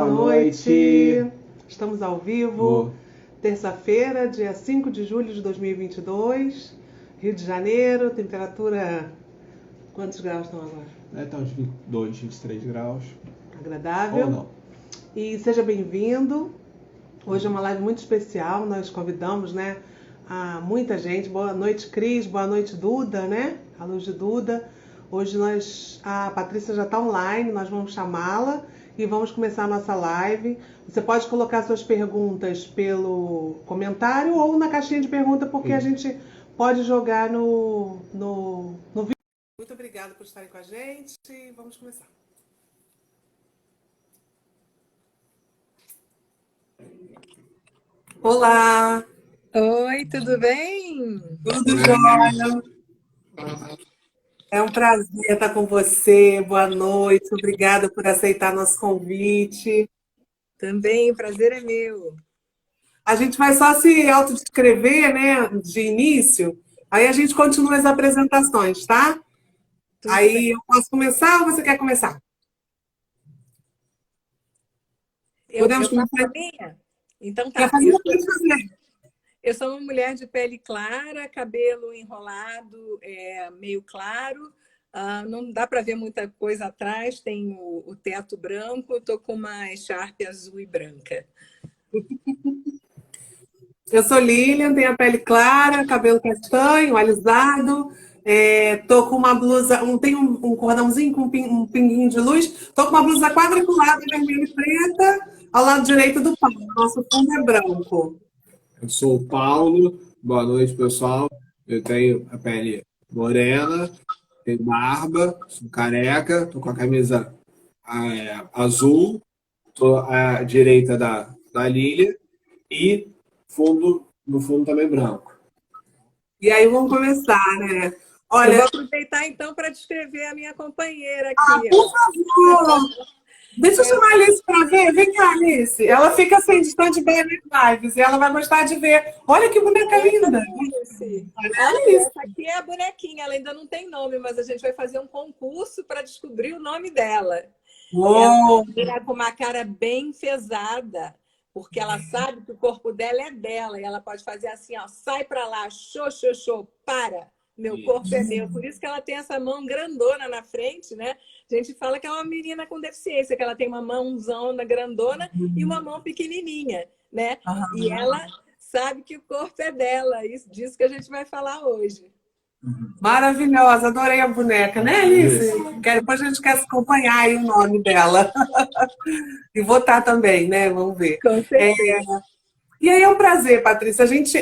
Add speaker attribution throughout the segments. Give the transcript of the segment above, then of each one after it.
Speaker 1: Boa noite. Estamos ao vivo, terça-feira, dia 5 de julho de 2022, Rio de Janeiro, temperatura... Quantos graus estão agora?
Speaker 2: Tá uns 22, 23 graus.
Speaker 1: Agradável.
Speaker 2: Ou não.
Speaker 1: E seja bem-vindo. Hoje é uma live muito especial, nós convidamos, a muita gente. Boa noite, Cris, boa noite, Duda, A luz de Duda. Hoje a Patrícia já está online, nós vamos chamá-la e vamos começar a nossa live. Você pode colocar suas perguntas pelo comentário ou na caixinha de pergunta, porque a gente pode jogar no vídeo. Muito obrigada por estarem com a gente. Vamos começar. Olá!
Speaker 3: Oi, tudo bem?
Speaker 1: Tudo jóia! É um prazer estar com você. Boa noite. Obrigada por aceitar nosso convite.
Speaker 3: Também, o prazer é meu.
Speaker 1: A gente vai só se autodescrever, de início. Aí a gente continua as apresentações, tá?
Speaker 3: Tudo
Speaker 1: Aí
Speaker 3: bem.
Speaker 1: eu posso começar ou você quer começar? Podemos
Speaker 3: Eu faço
Speaker 1: começar?
Speaker 3: a minha? Então
Speaker 1: Quer
Speaker 3: tá.
Speaker 1: fazer? Pode fazer.
Speaker 3: Eu sou uma mulher de pele clara, cabelo enrolado, meio claro. Não dá para ver muita coisa atrás, tem o teto branco, estou com uma echarpe azul e branca.
Speaker 1: Eu sou Lilian, tenho a pele clara, cabelo castanho, alisado. Tô com uma blusa, tenho um cordãozinho com um pinguinho de luz. Tô com uma blusa quadriculada, vermelha e preta, ao lado direito do palco. Nosso fundo é branco.
Speaker 2: Eu sou o Paulo, boa noite, pessoal. Eu tenho a pele morena, tenho barba, sou careca, tô com a camisa azul, tô à direita da Lília e no fundo também branco.
Speaker 1: E aí vamos começar,
Speaker 3: Eu
Speaker 1: Olha,
Speaker 3: vou aproveitar então para descrever a minha companheira aqui.
Speaker 1: por favor! Deixa eu chamar a Alice para ver. Vem cá, Alice. Ela fica assim, distante bem nas lives. E ela vai gostar de ver. Olha que boneca linda.
Speaker 3: Olha, essa aqui é a bonequinha. Ela ainda não tem nome, mas a gente vai fazer um concurso para descobrir o nome dela.
Speaker 1: Uou.
Speaker 3: Ela com uma cara bem enfesada, porque ela sabe que o corpo dela é dela. E ela pode fazer assim, ó, sai para lá, show, show, show, para. Meu corpo é meu. Por isso que ela tem essa mão grandona na frente, A gente fala que é uma menina com deficiência, que ela tem uma mãozona grandona e uma mão pequenininha, E ela sabe que o corpo é dela. Isso disso que a gente vai falar hoje.
Speaker 1: Maravilhosa. Adorei a boneca, né, Alice? Depois a gente quer acompanhar aí o nome dela. E votar também, Vamos ver.
Speaker 3: Com certeza.
Speaker 1: E aí é um prazer, Patrícia. A gente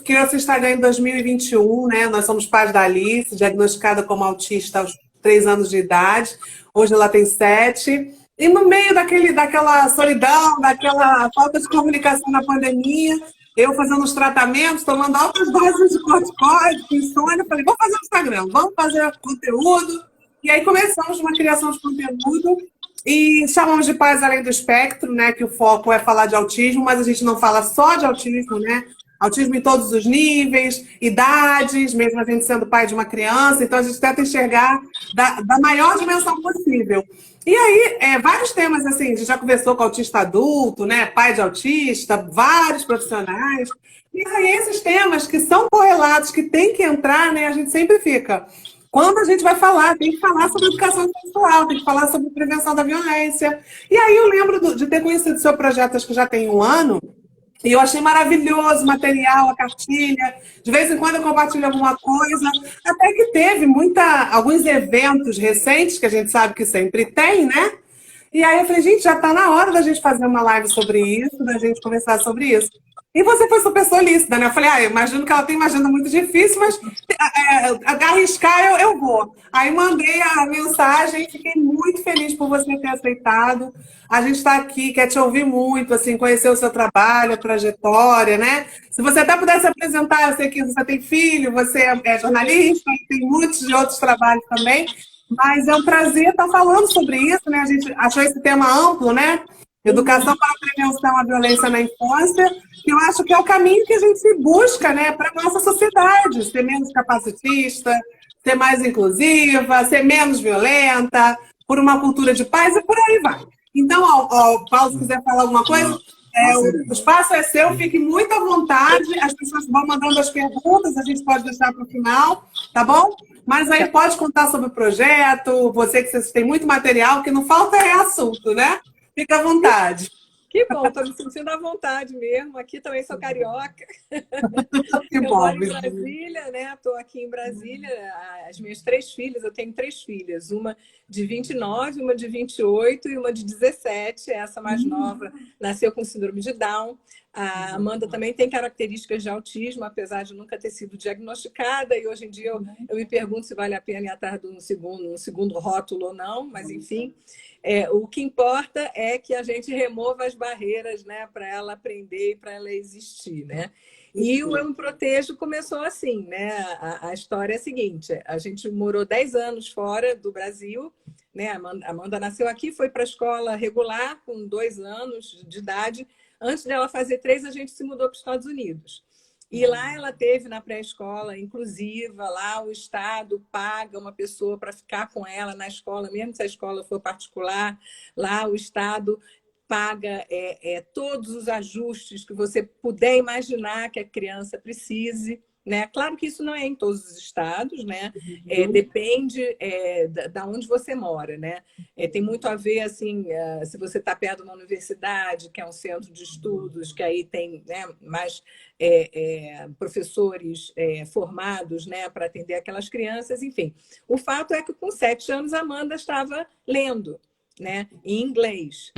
Speaker 1: criou esse Instagram em 2021, Nós somos pais da Alice, diagnosticada como autista aos 3 anos de idade. Hoje ela tem 7. E no meio daquela solidão, daquela falta de comunicação na pandemia, eu fazendo os tratamentos, tomando altas doses de corticoide, insônia, falei, vamos fazer o Instagram, vamos fazer conteúdo. E aí começamos uma criação de conteúdo. E chamamos de Pais Além do Espectro, que o foco é falar de autismo, mas a gente não fala só de autismo, Autismo em todos os níveis, idades, mesmo a gente sendo pai de uma criança, então a gente tenta enxergar da maior dimensão possível. E aí, vários temas, assim, a gente já conversou com autista adulto, pai de autista, vários profissionais. E aí, esses temas que são correlatos, que tem que entrar, a gente sempre fica... Quando a gente vai falar, tem que falar sobre educação sexual, tem que falar sobre prevenção da violência. E aí eu lembro de ter conhecido o seu projeto, acho que já tem 1 ano, e eu achei maravilhoso o material, a cartilha. De vez em quando eu compartilho alguma coisa. Até que teve alguns eventos recentes, que a gente sabe que sempre tem, E aí eu falei, gente, já está na hora da gente fazer uma live sobre isso, da gente conversar sobre isso. E você foi super solícita, Eu falei, eu imagino que ela tem uma agenda muito difícil, mas arriscar eu vou. Aí mandei a mensagem, fiquei muito feliz por você ter aceitado. A gente está aqui, quer te ouvir muito, assim, conhecer o seu trabalho, a trajetória, Se você até pudesse apresentar, eu sei que você tem filho, você é jornalista, tem muitos de outros trabalhos também, mas é um prazer estar falando sobre isso, A gente achou esse tema amplo, Educação para a prevenção à violência na infância, que eu acho que é o caminho que a gente busca, para a nossa sociedade, ser menos capacitista, ser mais inclusiva, ser menos violenta, por uma cultura de paz e por aí vai. Então, ó, Paulo, se quiser falar alguma coisa, o espaço é seu, fique muito à vontade. As pessoas vão mandando as perguntas, a gente pode deixar para o final, tá bom? Mas aí pode contar sobre o projeto, você que tem muito material, que não falta é assunto, né? Fica à vontade.
Speaker 3: Que bom, estou me sentindo à vontade mesmo. Aqui também sou carioca.
Speaker 1: Que
Speaker 3: eu
Speaker 1: bom,
Speaker 3: moro em Brasília, né? Estou aqui em Brasília. As minhas 3 filhas, eu tenho 3 filhas. Uma de 29, uma de 28 e uma de 17. Essa mais nova nasceu com síndrome de Down. A Amanda também tem características de autismo, apesar de nunca ter sido diagnosticada. E hoje em dia eu me pergunto se vale a pena ir atrás de um segundo rótulo ou não, mas enfim. O que importa é que a gente remova as barreiras, né, para ela aprender e para ela existir, né? E o Eu Me Protejo começou assim, né? A história é a seguinte: a gente morou 10 anos fora do Brasil, né? A Amanda nasceu aqui, foi para a escola regular com 2 anos de idade. Antes dela fazer 3, a gente se mudou para os Estados Unidos. E lá ela teve na pré-escola inclusiva, lá o Estado paga uma pessoa para ficar com ela na escola, mesmo se a escola for particular, lá o Estado paga todos os ajustes que você puder imaginar que a criança precise. Né? Claro que isso não é em todos os estados, né? Depende da onde você mora, né? Tem muito a ver assim, se você está perto de uma universidade, que é um centro de estudos, que aí tem, né, mais professores formados, né, para atender aquelas crianças, enfim. O fato é que com 7 anos a Amanda estava lendo, né, em inglês,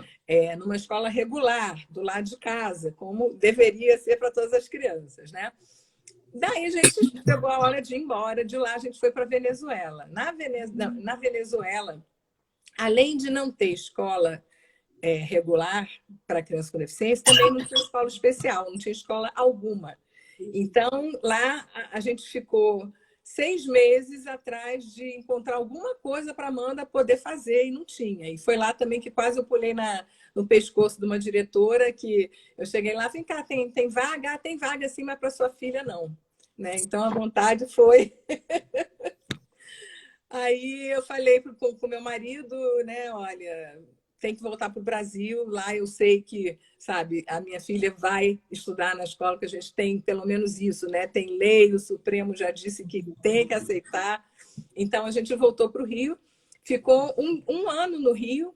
Speaker 3: numa escola regular, do lado de casa, como deveria ser para todas as crianças, né? Daí a gente pegou a hora de ir embora. De lá a gente foi para a Venezuela. Na Venezuela, além de não ter escola regular para crianças com deficiência, também não tinha escola especial, não tinha escola alguma. Então, lá a gente ficou 6 meses atrás de encontrar alguma coisa para a Amanda poder fazer e não tinha. E foi lá também que quase eu pulei no pescoço de uma diretora, que eu cheguei lá, vem cá, tem vaga? Tem vaga sim, mas para sua filha não. Né? Então a vontade foi... Aí eu falei com o meu marido, né, olha, tem que voltar para o Brasil, lá eu sei que, sabe, a minha filha vai estudar na escola, que a gente tem pelo menos isso, né? Tem lei, o Supremo já disse que tem que aceitar. Então a gente voltou para o Rio, ficou um ano no Rio,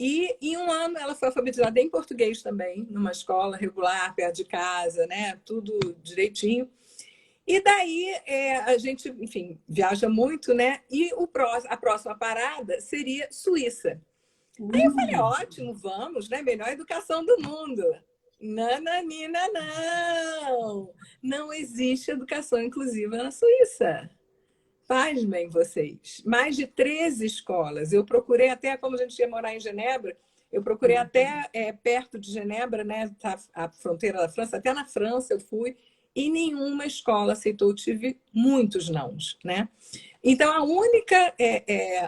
Speaker 3: e em 1 ano ela foi alfabetizada em português também, numa escola regular, perto de casa, né? Tudo direitinho. E daí a gente, enfim, viaja muito, né? E a próxima parada seria Suíça. Aí eu falei, ótimo, vamos, né? Melhor educação do mundo. Nananina, não! Não existe educação inclusiva na Suíça. Pasmem vocês. Mais de 13 escolas. Eu procurei até, como a gente ia morar em Genebra, eu procurei até perto de Genebra, né? A fronteira da França, até na França eu fui, e nenhuma escola aceitou. Eu tive muitos nãos, né? Então, a única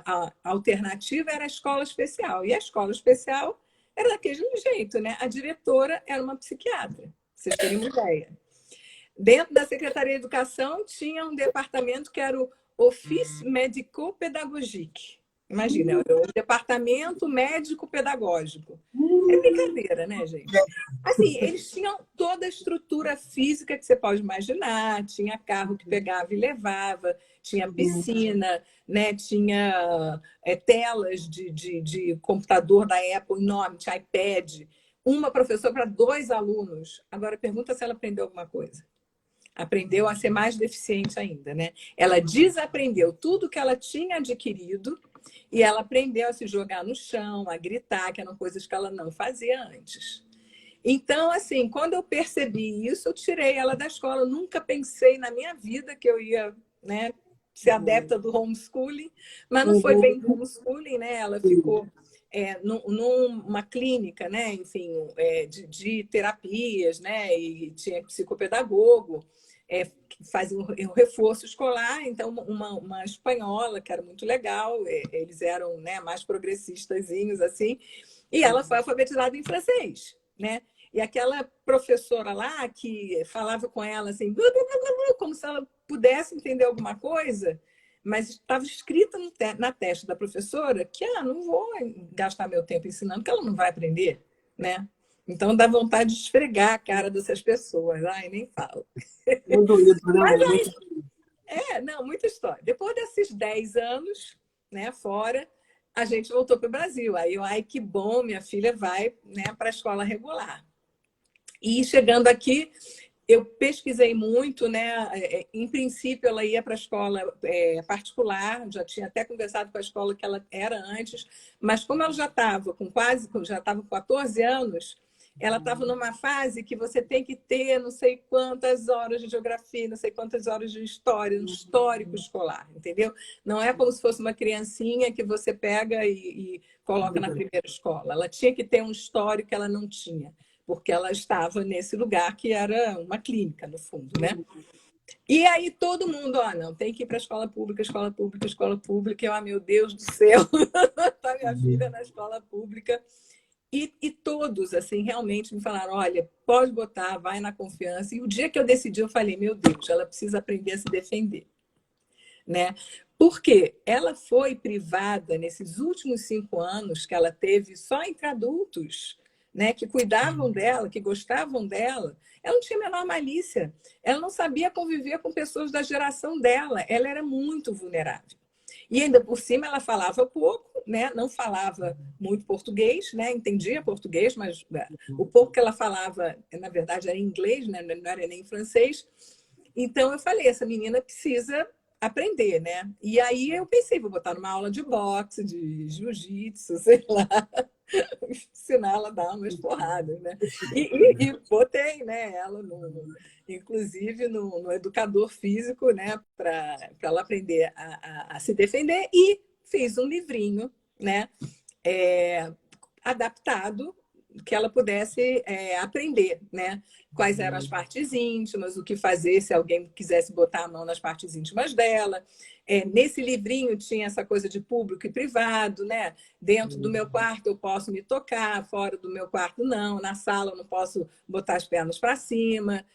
Speaker 3: a alternativa era a escola especial. E a escola especial era daquele jeito, né? A diretora era uma psiquiatra, pra vocês terem uma ideia. Dentro da Secretaria de Educação tinha um departamento que era o Office Médico-Pédagogique. Imagina, o departamento médico-pedagógico. É brincadeira, né, gente? Assim, eles tinham toda a estrutura física que você pode imaginar. Tinha carro que pegava e levava, tinha piscina, né? Tinha telas de computador da Apple enorme, tinha iPad. Uma professora para 2 alunos. Agora, pergunta se ela aprendeu alguma coisa. Aprendeu a ser mais deficiente ainda, né? Ela desaprendeu tudo que ela tinha adquirido e ela aprendeu a se jogar no chão, a gritar, que eram coisas que ela não fazia antes. Então, assim, quando eu percebi isso, eu tirei ela da escola. Eu nunca pensei na minha vida que eu ia, né, ser adepta do homeschooling, mas não foi bem homeschooling, né? Ela ficou numa clínica, né? Enfim, de terapias, né? E tinha psicopedagogo, que fazia um reforço escolar. Então, uma espanhola, que era muito legal, eles eram, né, mais progressistazinhos, assim, e ela foi alfabetizada em francês, né? E aquela professora lá que falava com ela assim, como se ela pudesse entender alguma coisa, mas estava escrita na testa da professora que não vou gastar meu tempo ensinando, que ela não vai aprender, né? Então dá vontade de esfregar a cara dessas pessoas. Ai, nem falo.
Speaker 2: Muito lindo, né?
Speaker 3: Mas aí, não, muita história. Depois desses 10 anos, né, fora, a gente voltou para o Brasil. Aí eu, ai, que bom, minha filha vai, né, para a escola regular. E chegando aqui, eu pesquisei muito, né? Em princípio, ela ia para a escola particular, já tinha até conversado com a escola que ela era antes, mas como ela já estava com 14 anos, ela estava numa fase que você tem que ter não sei quantas horas de geografia, não sei quantas horas de história, um histórico escolar, entendeu? Não é como se fosse uma criancinha que você pega e coloca na primeira escola. Ela tinha que ter um histórico que ela não tinha, porque ela estava nesse lugar que era uma clínica, no fundo, né? E aí todo mundo, não, tem que ir para a escola pública, escola pública, escola pública. Eu, meu Deus do céu, tá minha filha na escola pública. E todos, assim, realmente me falaram, olha, pode botar, vai na confiança. E o dia que eu decidi, eu falei, meu Deus, ela precisa aprender a se defender, né? Porque ela foi privada, nesses últimos 5 anos que ela teve só entre adultos, né, que cuidavam dela, que gostavam dela, ela não tinha a menor malícia. Ela não sabia conviver com pessoas da geração dela. Ela era muito vulnerável. E ainda por cima ela falava pouco, né? Não falava muito português, né? Entendia português, mas o pouco que ela falava, na verdade, era inglês, né? Não era nem francês. Então eu falei, essa menina precisa aprender, né? E aí eu pensei, vou botar numa aula de boxe, de jiu-jitsu, sei lá, ensinar ela a dar umas porradas, né? E botei, né, ela inclusive no educador físico, né, para ela aprender a se defender, e fiz um livrinho, né, adaptado, que ela pudesse aprender, né? Quais eram as partes íntimas, o que fazer se alguém quisesse botar a mão nas partes íntimas dela. Nesse livrinho tinha essa coisa de público e privado, né? Dentro do meu quarto eu posso me tocar, fora do meu quarto não, na sala eu não posso botar as pernas para cima.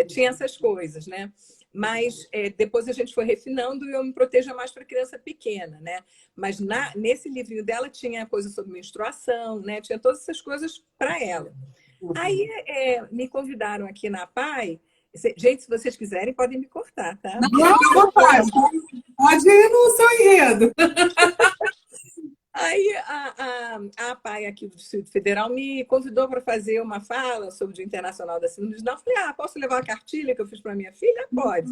Speaker 3: Tinha essas coisas, né? Mas depois a gente foi refinando e eu me proteja mais para criança pequena, né? Mas nesse livrinho dela tinha coisa sobre menstruação, né? Tinha todas essas coisas para ela. Aí me convidaram aqui na PAI. Gente, se vocês quiserem, podem me cortar, tá?
Speaker 1: Não, pode ir no seu enredo.
Speaker 3: Aí a PAI aqui do Distrito Federal me convidou para fazer uma fala sobre o Dia Internacional da Síndrome de Down. Eu falei, posso levar a cartilha que eu fiz para minha filha? Pode.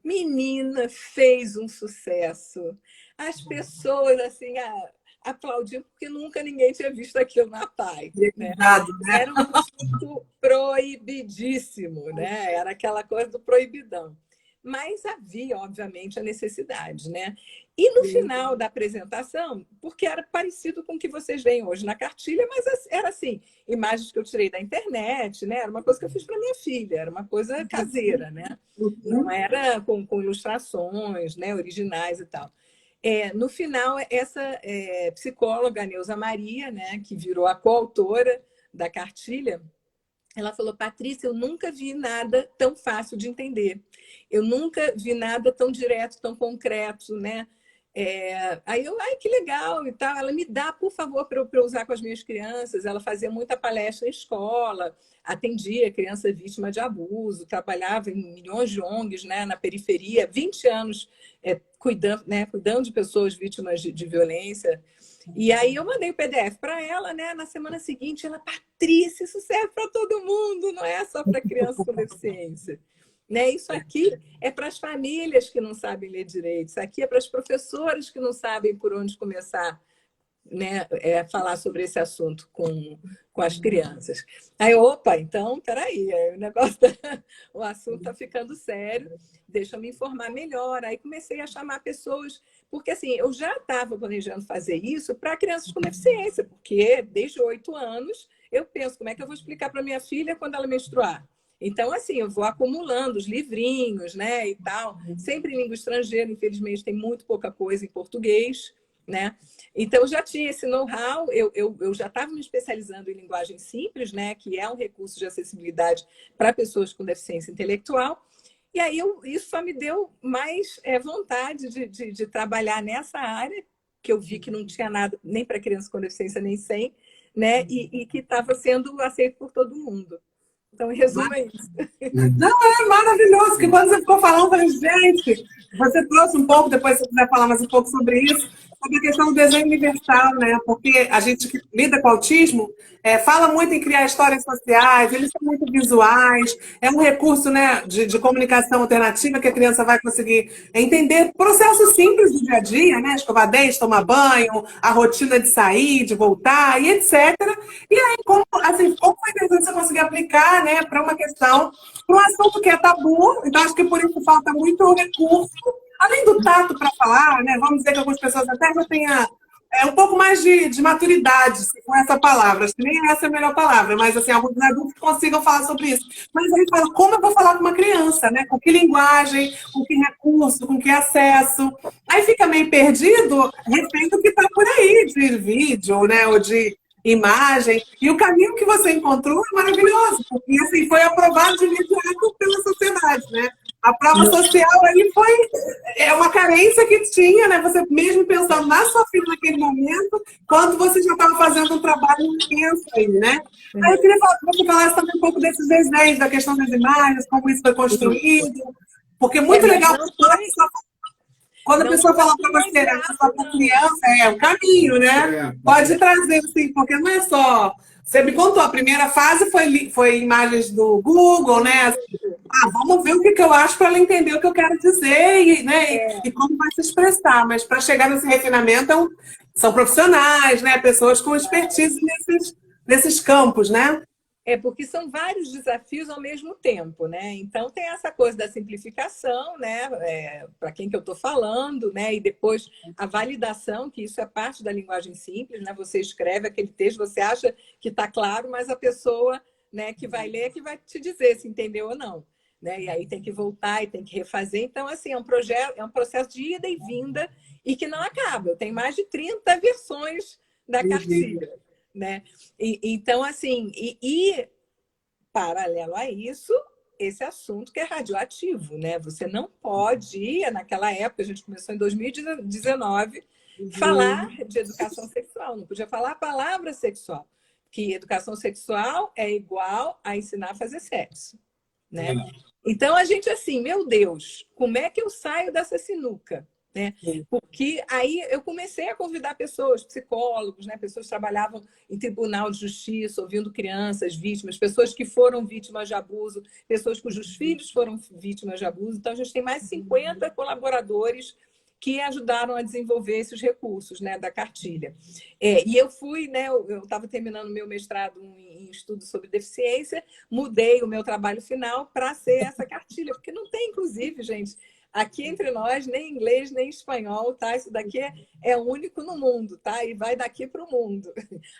Speaker 3: Menina, fez um sucesso. As pessoas, assim, aplaudiam, porque nunca ninguém tinha visto aquilo na PAI. Né? Era um assunto proibidíssimo, né? Era aquela coisa do proibidão. Mas havia, obviamente, a necessidade, né? E no final da apresentação, porque era parecido com o que vocês veem hoje na cartilha, mas era assim, imagens que eu tirei da internet, né? Era uma coisa que eu fiz para minha filha, era uma coisa caseira, né? Não era com ilustrações, né, originais e tal. No final, essa psicóloga, a Neuza Maria, né, que virou a coautora da cartilha, ela falou, Patrícia, eu nunca vi nada tão fácil de entender. Eu nunca vi nada tão direto, tão concreto, né? Aí eu, que legal e tal. Ela me dá, por favor, para eu usar com as minhas crianças. Ela fazia muita palestra em escola, atendia criança vítima de abuso, trabalhava em milhões de ONGs, né, na periferia, 20 anos cuidando de pessoas vítimas de violência. E aí eu mandei o PDF para ela, né? Na semana seguinte, ela, Patrícia, isso serve para todo mundo, não é só para crianças com deficiência. Né? Isso aqui é para as famílias que não sabem ler direito, isso aqui é para as professoras que não sabem por onde começar, né? Falar sobre esse assunto com as crianças. Aí, opa, então, peraí, o assunto está ficando sério, deixa eu me informar melhor. Aí comecei a chamar pessoas, porque assim, eu já estava planejando fazer isso para crianças com deficiência, porque desde 8 anos eu penso, como é que eu vou explicar para minha filha quando ela menstruar? Então, assim, eu vou acumulando os livrinhos, né, e tal, sempre em língua estrangeira, infelizmente tem muito pouca coisa em português, né? Então, eu já tinha esse know-how, eu já estava me especializando em linguagem simples, né, que é um recurso de acessibilidade para pessoas com deficiência intelectual, E aí isso só me deu mais vontade de trabalhar nessa área, que eu vi que não tinha nada nem para criança com deficiência, nem sem, né? E que estava sendo aceito por todo mundo. Então, em resumo, é isso.
Speaker 1: Não, é maravilhoso, que quando você ficou falando, eu falei, gente, você trouxe um pouco, depois se você quiser falar mais um pouco sobre isso, sobre a questão do desenho universal, né? Porque a gente que lida com autismo fala muito em criar histórias sociais, eles são muito visuais, é um recurso, né, de comunicação alternativa que a criança vai conseguir entender processos simples do dia a dia, né? Escovar dente, tomar banho, a rotina de sair, de voltar e etc. E aí, como foi interessante você conseguir aplicar, né, para uma questão, para um assunto que é tabu, então acho que por isso falta muito recurso, além do tato para falar, né, vamos dizer que algumas pessoas até já tenham um pouco mais de maturidade com essa palavra, acho que nem essa é a melhor palavra, mas assim, alguns adultos consigam falar sobre isso. Mas aí fala, como eu vou falar com uma criança, né? Com que linguagem, com que recurso, com que acesso? Aí fica meio perdido, refém do que está por aí, de vídeo, né? Ou de imagem, e o caminho que você encontrou é maravilhoso, porque assim, foi aprovado de imediato pela sociedade, né? A prova social aí foi uma carência que tinha, né? Você mesmo pensando na sua filha naquele momento, quando você já estava fazendo um trabalho intenso aí, né? Aí eu queria que você falasse também um pouco desses desenhos, da questão das imagens, como isso foi construído, porque é muito legal quando a pessoa fala para você, para criança, é o caminho, né? Pode trazer, sim, porque não é só. Você me contou, a primeira fase foi imagens do Google, né? Vamos ver o que eu acho para ela entender o que eu quero dizer e como vai se expressar. Mas para chegar nesse refinamento, são profissionais, né? Pessoas com expertise nesses campos, né?
Speaker 3: Porque são vários desafios ao mesmo tempo, né? Então tem essa coisa da simplificação, né? Para quem que eu estou falando, né? E depois a validação, que isso é parte da linguagem simples, né? Você escreve aquele texto, você acha que está claro, mas a pessoa, né, que vai ler que vai te dizer se entendeu ou não, né? E aí tem que voltar e tem que refazer. Então, assim, é um processo de ida e vinda e que não acaba. Eu tenho mais de 30 versões da cartilha. Né? Então, assim, paralelo a isso, esse assunto que é radioativo, né? Você não pode, naquela época, a gente começou em 2019, falar de educação sexual, não podia falar a palavra sexual, que educação sexual é igual a ensinar a fazer sexo, né? Então, a gente assim, meu Deus, como é que eu saio dessa sinuca? Né? Porque aí eu comecei a convidar pessoas, psicólogos, né? Pessoas que trabalhavam em tribunal de justiça, ouvindo crianças vítimas, pessoas que foram vítimas de abuso, pessoas cujos filhos foram vítimas de abuso. Então, a gente tem mais de 50 colaboradores que ajudaram a desenvolver esses recursos, né, da cartilha. E eu fui, né, eu estava terminando meu mestrado em estudos sobre deficiência, mudei o meu trabalho final para ser essa cartilha, porque não tem, inclusive, gente, aqui entre nós, nem inglês, nem espanhol, tá? Isso daqui é único no mundo, tá? E vai daqui para o mundo.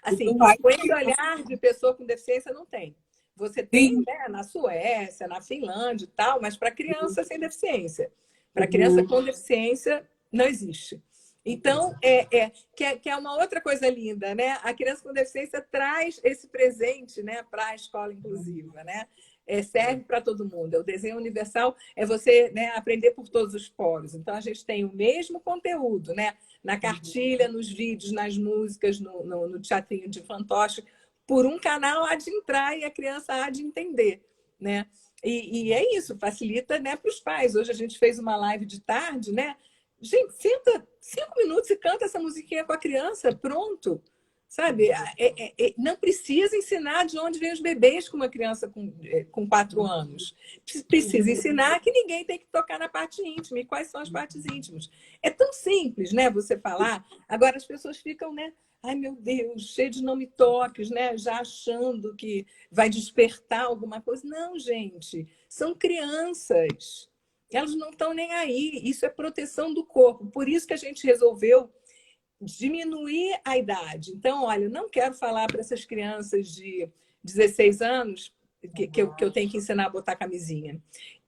Speaker 3: Assim, com esse olhar de pessoa com deficiência, não tem. Você tem, né, na Suécia, na Finlândia e tal, mas para criança sem deficiência. Para criança com deficiência, não existe. Então, que é uma outra coisa linda, né? A criança com deficiência traz esse presente, né, para a escola inclusiva, né? Serve para todo mundo. O desenho universal é você, né, aprender por todos os poros. Então, a gente tem o mesmo conteúdo, né? Na cartilha, nos vídeos, nas músicas, no teatrinho de fantoche, por um canal há de entrar e a criança há de entender, né? E é isso, facilita, né, para os pais. Hoje a gente fez uma live de tarde, né? Gente, senta 5 minutos e canta essa musiquinha com a criança, pronto. Sabe? Não precisa ensinar de onde vêm os bebês com uma criança com 4 anos. Precisa ensinar que ninguém tem que tocar na parte íntima. E quais são as partes íntimas? É tão simples, né, você falar. Agora as pessoas ficam, né? Ai, meu Deus, cheio de não me toques, né? Já achando que vai despertar alguma coisa. Não, gente. São crianças. Elas não estão nem aí. Isso é proteção do corpo. Por isso que a gente resolveu diminuir a idade. Então, olha, eu não quero falar para essas crianças de 16 anos que eu tenho que ensinar a botar camisinha.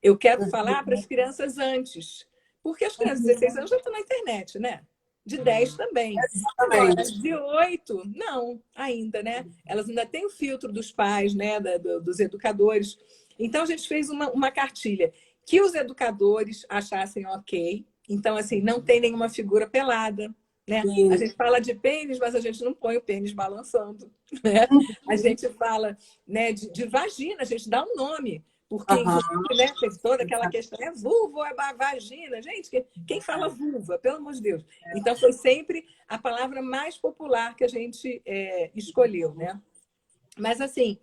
Speaker 3: Eu quero falar para as crianças antes. Porque as crianças de 16 anos já estão na internet, né? De 10 também. Agora, de 8, não, ainda, né? Elas ainda têm o filtro dos pais, né? Dos educadores. Então, a gente fez uma cartilha que os educadores achassem ok. Então, assim, não tem nenhuma figura pelada, né? A gente fala de pênis, mas a gente não põe o pênis balançando, né? A gente fala, né, de vagina, a gente dá um nome. Porque, né, tem toda aquela questão, é vulva ou é vagina? Gente, quem fala vulva? Pelo amor de Deus. Então, foi sempre a palavra mais popular que a gente escolheu, né? Mas, assim,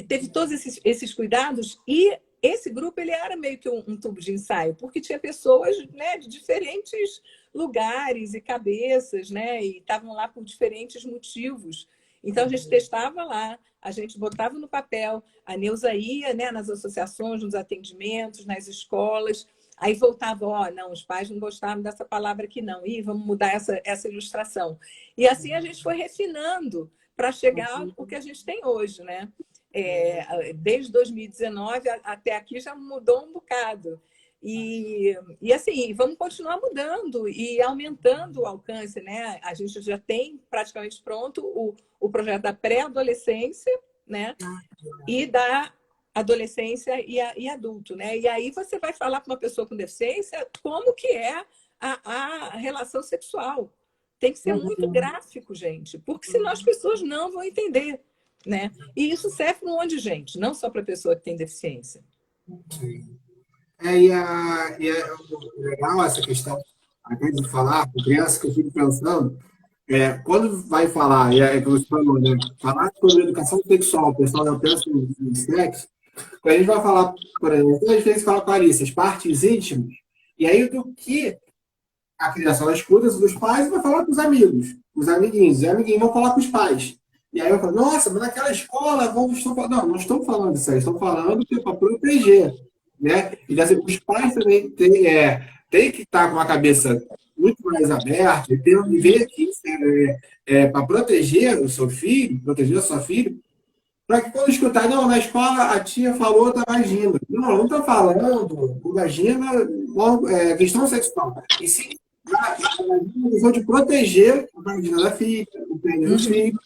Speaker 3: teve todos esses cuidados e esse grupo ele era meio que um tubo de ensaio, porque tinha pessoas, né, de diferentes lugares e cabeças, né, e estavam lá por diferentes motivos. Então, a gente testava lá, a gente botava no papel, a Neuza ia, né, nas associações, nos atendimentos, nas escolas, aí voltava, não, os pais não gostavam dessa palavra aqui não, vamos mudar essa ilustração. E assim a gente foi refinando para chegar ao que a gente tem hoje, né? Desde 2019 até aqui já mudou um bocado. E assim, vamos continuar mudando e aumentando o alcance, né? A gente já tem praticamente pronto o projeto da pré-adolescência, né? E da adolescência e adulto, né? E aí você vai falar para uma pessoa com deficiência como que é a relação sexual. Tem que ser muito gráfico, gente, porque senão as pessoas não vão entender, né? E isso serve para um monte de gente, não só para a pessoa que tem deficiência.
Speaker 2: Legal essa questão até de falar com crianças, que eu fico pensando, quando vai falar, que você falou, né? Falar sobre educação sexual, o pessoal já pensa em sexo, quando a gente vai falar, por exemplo, às vezes fala, Clarice, as partes íntimas, e aí do que a criança ela escuta dos pais e vai falar com os amigos, os amiguinhos, e os amiguinhos vão falar com os pais. E aí eu falo, nossa, mas naquela escola, não estão falando disso aí, estão falando que é para proteger, né? E assim, os pais também têm que estar com a cabeça muito mais aberta e ver que para proteger o seu filho, proteger a sua filha, para que quando escutar, não, na escola a tia falou da vagina. Não está falando o vagina, questão sexual. E sim, a visão de proteger a vagina da filha, o pênis do filho,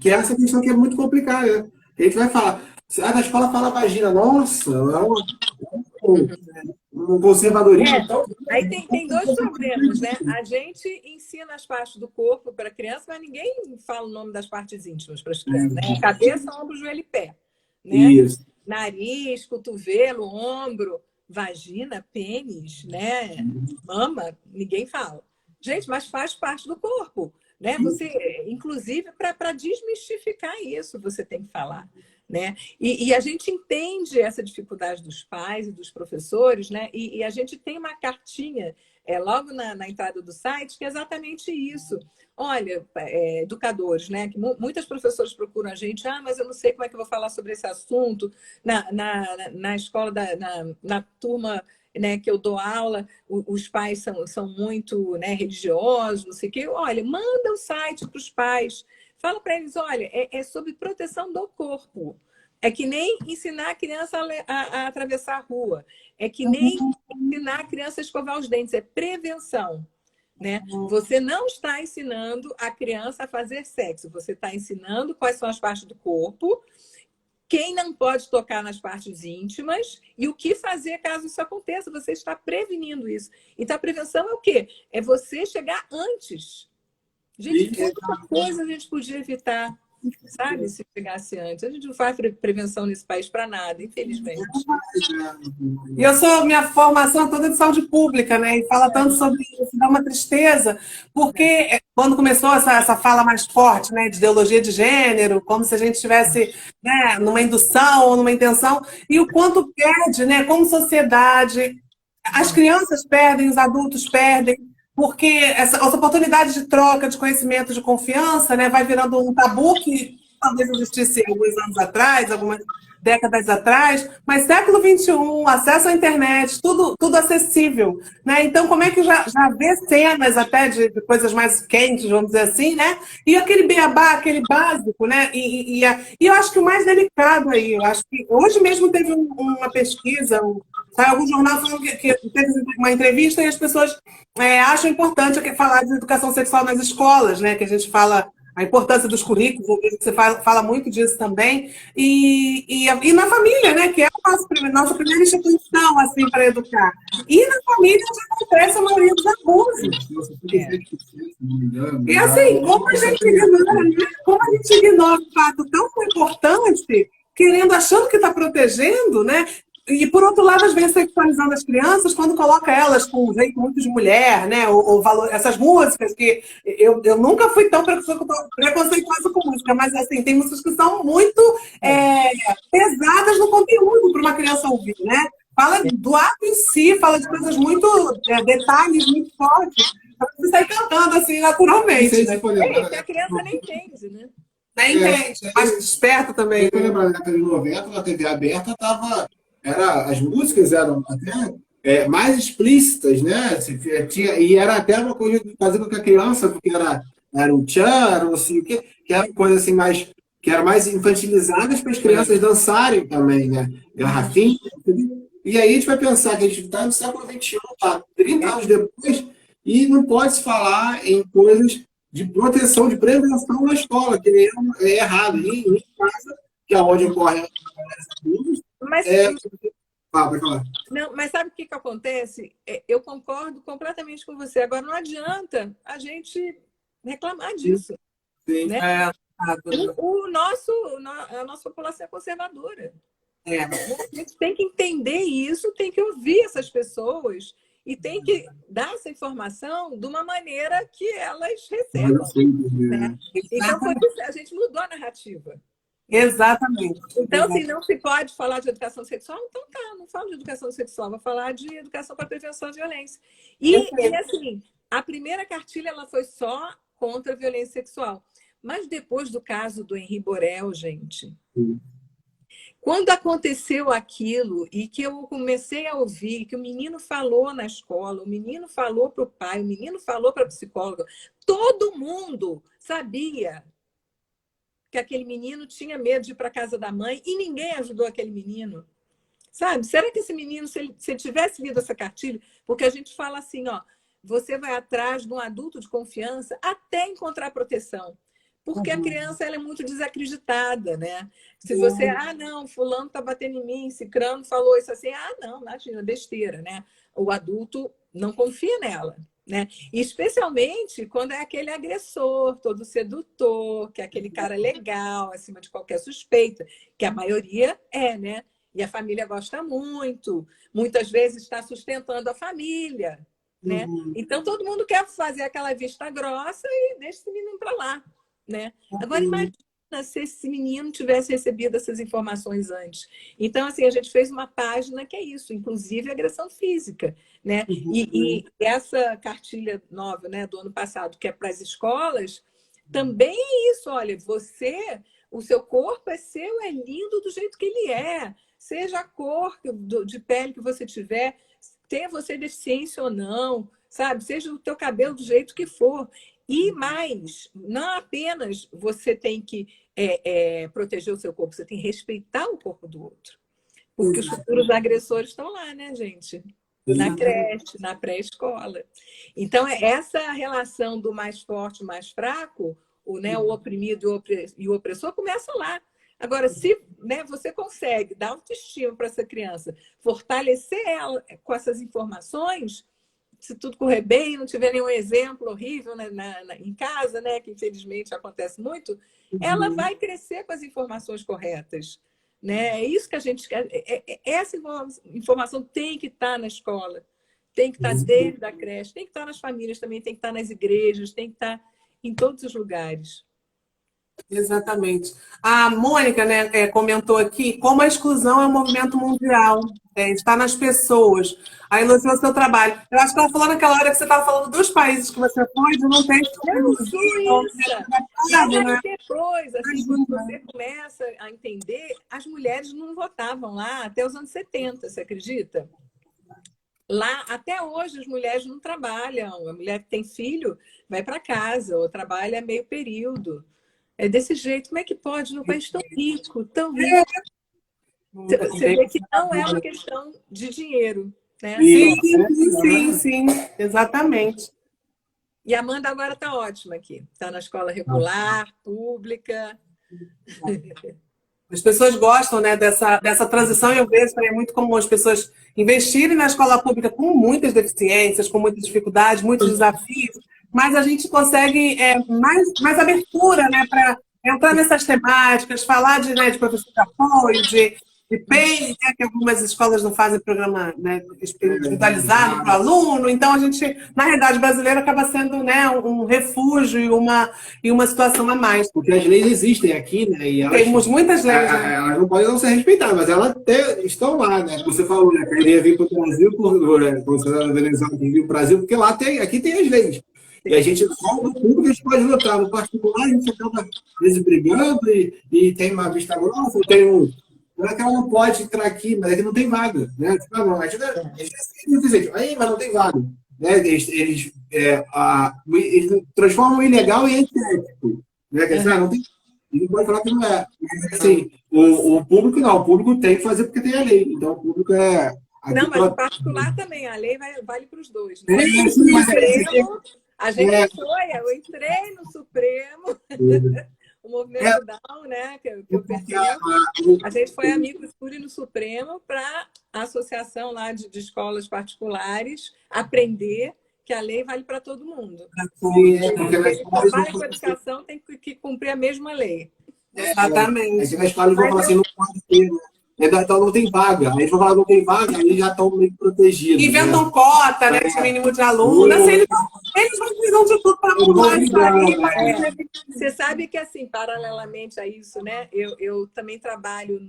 Speaker 2: que é essa questão que é muito complicada, né? A gente vai falar, na escola fala vagina, nossa, um conservadorismo.
Speaker 3: Aí tem dois problemas, né? A gente ensina as partes do corpo para a criança, mas ninguém fala o nome das partes íntimas para as crianças, né? Cabeça, ombro, joelho e pé, né?
Speaker 2: Isso.
Speaker 3: Nariz, cotovelo, ombro, vagina, pênis, né? Mama, ninguém fala. Gente, mas faz parte do corpo, né? Você, inclusive, para desmistificar isso, você tem que falar, né? E a gente entende essa dificuldade dos pais e dos professores, né? E a gente tem uma cartinha logo na entrada do site que é exatamente isso. Olha, educadores, né? Que muitas professoras procuram a gente, mas eu não sei como é que eu vou falar sobre esse assunto na escola, na turma, né, que eu dou aula, os pais são muito, né, religiosos, não sei o quê. Olha, manda o site para os pais. Fala para eles, olha, é sobre proteção do corpo. É que nem ensinar a criança a atravessar a rua. É que nem ensinar a criança a escovar os dentes. É prevenção, né? Você não está ensinando a criança a fazer sexo. Você está ensinando quais são as partes do corpo, quem não pode tocar nas partes íntimas e o que fazer caso isso aconteça. Você está prevenindo isso. Então, a prevenção é o quê? É você chegar antes. Gente, quanta coisa a gente podia evitar, sabe? Se chegasse antes. A gente não faz prevenção nesse país para nada, infelizmente.
Speaker 1: E minha formação é toda de saúde pública, né? E fala tanto sobre isso, dá uma tristeza, porque quando começou essa fala mais forte, né, de ideologia de gênero, como se a gente estivesse, né, numa indução ou numa intenção, e o quanto perde, né, como sociedade, as crianças perdem, os adultos perdem, porque essa oportunidade de troca, de conhecimento, de confiança, né, vai virando um tabu que talvez existisse alguns anos atrás, algumas décadas atrás, mas século XXI, acesso à internet, tudo acessível, né? Então, como é que já vê cenas até de coisas mais quentes, vamos dizer assim, né? E aquele beabá, aquele básico, né? E eu acho que o mais delicado aí, eu acho que hoje mesmo teve uma pesquisa, saiu algum jornal falando que teve uma entrevista e as pessoas acham importante falar de educação sexual nas escolas, né? Que a gente fala A importância dos currículos, eu vejo que você fala muito disso também, e na família, né, que é a nossa primeira instituição assim, para educar. E na família já acontece a maioria dos abusos. E assim, como a gente ignora, né? Como a gente ignora um fato tão importante, achando que está protegendo, né? E, por outro lado, às vezes sexualizando as crianças quando coloca elas com um jeito muito de mulher, né? Ou essas músicas que eu nunca fui tão preconceituosa com música, mas assim, tem músicas que são muito pesadas no conteúdo para uma criança ouvir, né? Fala do ato em si, fala de coisas muito, detalhes muito fortes, para você sair cantando assim naturalmente. Né?
Speaker 3: Que a criança nem entende, né?
Speaker 1: Nem entende, mas desperta também.
Speaker 2: Eu lembro na década de 90, na TV aberta, as músicas eram até mais explícitas, né? E era até uma coisa de fazer com que a criança, porque era um tchan, era não sei o quê, que era coisa assim que eram mais infantilizadas para as crianças dançarem também, né? Garrafinha. E aí a gente vai pensar que a gente está no século XXI, tá 30 anos depois, e não pode se falar em coisas de proteção, de prevenção na escola, que é errado. E em casa, que é onde ocorre abusos.
Speaker 3: Mas,
Speaker 2: pode falar.
Speaker 3: Não, mas sabe o que acontece? Eu concordo completamente com você. Agora, não adianta a gente reclamar disso.
Speaker 2: Sim.
Speaker 3: Né?
Speaker 1: A
Speaker 3: nossa população é conservadora.
Speaker 1: É.
Speaker 3: A gente tem que entender isso, tem que ouvir essas pessoas e tem que dar essa informação de uma maneira que elas recebam. Né? Então, por isso, a gente mudou a narrativa.
Speaker 1: Exatamente.
Speaker 3: Então, se não se pode falar de educação sexual, então não falo de educação sexual, vou falar de educação para prevenção à violência. E assim, a primeira cartilha ela foi só contra a violência sexual. Mas depois do caso do Henri Borel, gente, quando aconteceu aquilo e que eu comecei a ouvir que o menino falou na escola, o menino falou para o pai, o menino falou para a psicóloga, todo mundo sabia que aquele menino tinha medo de ir para a casa da mãe e ninguém ajudou aquele menino. Sabe? Será que esse menino, se ele tivesse lido essa cartilha, porque a gente fala assim, ó, você vai atrás de um adulto de confiança até encontrar proteção. Porque a criança ela é muito desacreditada, né? Se você, não, fulano está batendo em mim, cicrano falou isso assim, não, imagina, besteira, né? O adulto não confia nela. Né? E especialmente quando é aquele agressor, todo sedutor, que é aquele cara legal, acima de qualquer suspeita, que a maioria né? E a família gosta muito, muitas vezes está sustentando a família, né? Então todo mundo quer fazer aquela vista grossa e deixa esse menino para lá, né? Agora imagina se esse menino tivesse recebido essas informações antes. Então, assim, a gente fez uma página que é isso, inclusive agressão física, né? E essa cartilha nova, né, do ano passado, que é para as escolas, também é isso. Olha, o seu corpo é seu, é lindo do jeito que ele é. Seja a cor de pele que você tiver, tenha você deficiência ou não, sabe? Seja o teu cabelo do jeito que for. E mais, não apenas você tem que proteger o seu corpo, você tem que respeitar o corpo do outro. Porque os futuros agressores estão lá, né, gente? Na creche, na pré-escola. Então, essa relação do mais forte e mais fraco, o oprimido e o opressor, começa lá. Agora, se você consegue dar autoestima para essa criança, fortalecer ela com essas informações, se tudo correr bem, não tiver nenhum exemplo horrível em casa, né, que infelizmente acontece muito, ela vai crescer com as informações corretas. Né? É isso que a gente quer. Essa informação tem que estar na escola, tem que estar desde a creche, tem que estar nas famílias também, tem que estar nas igrejas, tem que estar em todos os lugares.
Speaker 1: Exatamente. A Mônica, né, comentou aqui como a exclusão é um movimento mundial, está nas pessoas. Aí elogiou o seu trabalho. Eu acho que ela falou naquela hora que você estava falando dos países que você foi, de não tem
Speaker 3: Suíça. Mas depois, assim, quando você começa a entender, as mulheres não votavam lá até os anos 70, você acredita? Lá, até hoje, as mulheres não trabalham. A mulher que tem filho vai para casa, ou trabalha meio período. É desse jeito. Como é que pode num país tão rico, tão rico? Você vê que não é uma questão de dinheiro, né?
Speaker 1: Sim, exatamente.
Speaker 3: E a Amanda agora está ótima aqui. Está na escola regular, pública.
Speaker 1: As pessoas gostam, né, dessa transição, e eu vejo também muito como as pessoas investirem na escola pública com muitas deficiências, com muitas dificuldades, muitos desafios, mas a gente consegue mais abertura, né, para entrar nessas temáticas, falar de professor de apoio, de PEI, né, que algumas escolas não fazem programa, né, individualizado para o aluno. Então, a gente, na realidade brasileira, acaba sendo, né, um refúgio e uma situação a mais.
Speaker 2: Porque as leis existem aqui, né? E elas,
Speaker 1: temos muitas leis, né?
Speaker 2: Elas não podem não ser respeitadas, mas elas até estão lá, né? Você falou, né? Que ele ia vir para o Brasil, quando você está na Venezuela, que vir para o Brasil, porque lá aqui tem as leis. E a gente, só no público, a gente pode lutar. No particular, a gente acaba, às vezes, brigando e tem uma vista grossa, tem um. Não é que ela não pode entrar aqui, mas é que não tem vaga, né? Tipo, não, a gente aí, mas não tem vaga. Né? Eles transformam o ilegal em antiético. Né? Quer dizer, não tem, não pode falar que não é. Mas, assim, o público não, o público tem que fazer porque tem a lei. Então, o público é...
Speaker 3: Não, mas o particular também, a lei vale para os dois. Né? A gente foi, eu entrei no Supremo... O movimento Down, né, que eu pertenço, a gente foi amigo no Supremo para a associação lá de escolas particulares aprender que a lei vale para todo mundo. Quem trabalha com educação tem que cumprir a mesma lei.
Speaker 1: Exatamente.
Speaker 2: Aí na escola eles vão falar assim, não pode ter, né? Então não tem vaga. Aí eles vão falar não tem vaga, aí já estão meio protegidos.
Speaker 1: Inventam, né? Cota, né? De mínimo de aluno. Assim, eles vão de tudo para pular isso aí.
Speaker 3: Você sabe que, assim, paralelamente a isso, né? Eu também trabalho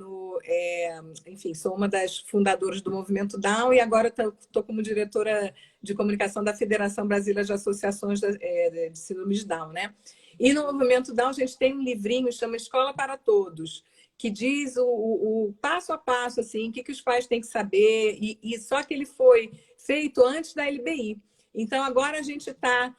Speaker 3: enfim, sou uma das fundadoras do Movimento Down e agora estou como diretora de comunicação da Federação Brasileira de Associações de Síndromes Down, né? E no Movimento Down a gente tem um livrinho, chama Escola para Todos, que diz o passo a passo, assim, o que os pais têm que saber, e só que ele foi feito antes da LBI. Então, agora a gente está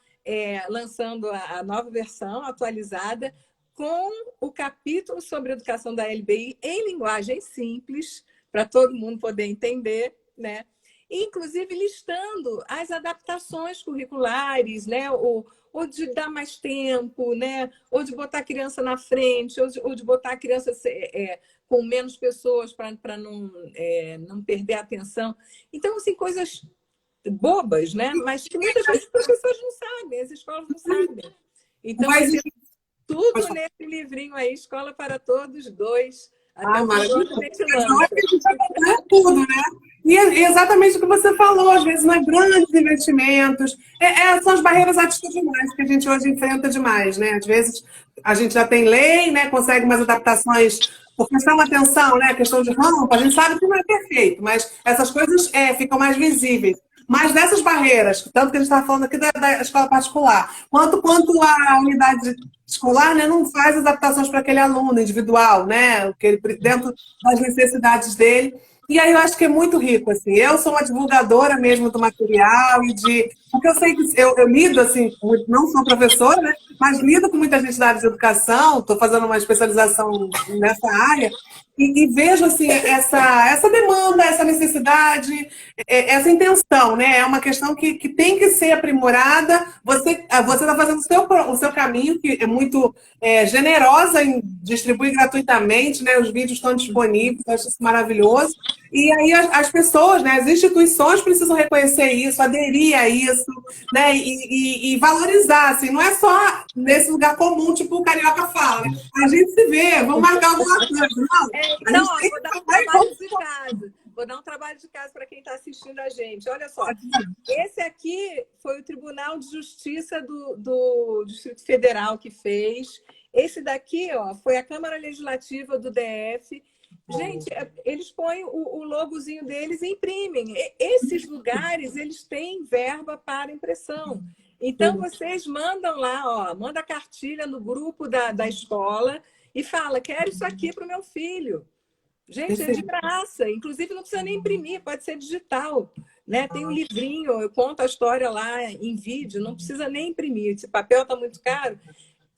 Speaker 3: lançando a nova versão atualizada com o capítulo sobre educação da LBI em linguagem simples, para todo mundo poder entender, né? Inclusive listando as adaptações curriculares, né? Ou de dar mais tempo, né? Ou de botar a criança na frente, ou de botar a criança com menos pessoas para não perder a atenção. Então, assim, coisas bobas, né? Mas que muitas vezes as pessoas não sabem, as escolas não sabem. Então, tudo nesse livrinho aí, Escola para Todos 2.
Speaker 1: Tudo, né? E é exatamente o que você falou, às vezes não é grandes investimentos, são as barreiras atitudinais que a gente hoje enfrenta demais, né? Às vezes a gente já tem lei, né? Consegue umas adaptações por questão de atenção, né? Questão de rampa, a gente sabe que não é perfeito, mas essas coisas ficam mais visíveis. Mas dessas barreiras, tanto que a gente estava falando aqui da escola particular, quanto a unidade escolar, né, não faz adaptações para aquele aluno individual, né, dentro das necessidades dele. E aí eu acho que é muito rico, assim. Eu sou uma divulgadora mesmo do material porque eu sei que eu lido, assim, não sou professora, né, mas lido com muita gente da área de educação, estou fazendo uma especialização nessa área, e vejo, assim, essa demanda, essa necessidade, essa intenção, né? É uma questão que tem que ser aprimorada. Você está fazendo o seu caminho, que é muito generosa em distribuir gratuitamente, né? Os vídeos estão disponíveis, eu acho isso maravilhoso. E aí as pessoas, né? As instituições precisam reconhecer isso, aderir a isso, né? E valorizar, assim, não é só nesse lugar comum, tipo o Carioca fala, né? A gente se vê, vamos marcar alguma coisa, não?
Speaker 3: Então, vou dar um trabalho de casa. Vou dar um trabalho de casa para quem está assistindo a gente. Olha só, esse aqui foi o Tribunal de Justiça do Distrito Federal que fez. Esse daqui, ó, foi a Câmara Legislativa do DF. Gente, eles põem o logozinho deles e imprimem. Esses lugares, eles têm verba para impressão. Então, vocês mandam lá, ó, manda cartilha no grupo da escola e fala, quero isso aqui para o meu filho. Gente, é de graça. Inclusive, não precisa nem imprimir, pode ser digital. Né? Tem um livrinho, eu conto a história lá em vídeo, não precisa nem imprimir. Esse papel está muito caro,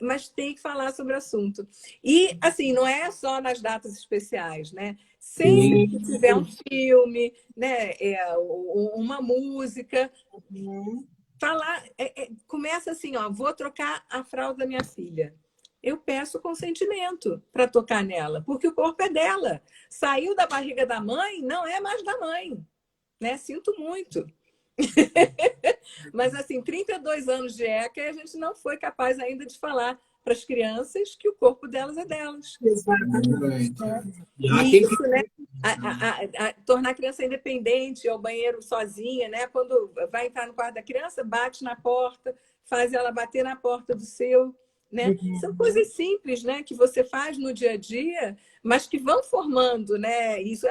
Speaker 3: mas tem que falar sobre o assunto. E, assim, não é só nas datas especiais, né? Sempre que tiver um filme, né? Uma música, falar, começa assim, ó, vou trocar a fralda da minha filha. Eu peço consentimento para tocar nela, porque o corpo é dela. Saiu da barriga da mãe, não é mais da mãe, né? Sinto muito. Mas assim, 32 anos de ECA e a gente não foi capaz ainda de falar para as crianças que o corpo delas é delas.
Speaker 1: Exatamente.
Speaker 3: E isso, né? Tornar a criança independente, ir ao banheiro sozinha, né? Quando vai entrar no quarto da criança, bate na porta, faz ela bater na porta do seu, né? São coisas simples, né? Que você faz no dia a dia, mas que vão formando, né? Isso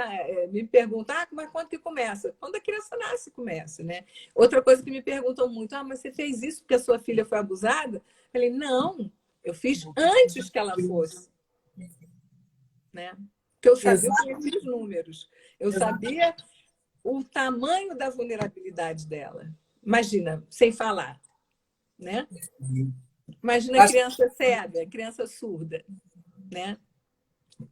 Speaker 3: me perguntam, mas quando que começa? Quando a criança nasce, começa, né? Outra coisa que me perguntam muito, mas você fez isso porque a sua filha foi abusada? Eu falei, não, eu fiz antes que ela fosse, né? Porque eu sabia os números, eu sabia o tamanho da vulnerabilidade dela. Imagina, sem falar, né? Imagina criança cega, criança surda, né?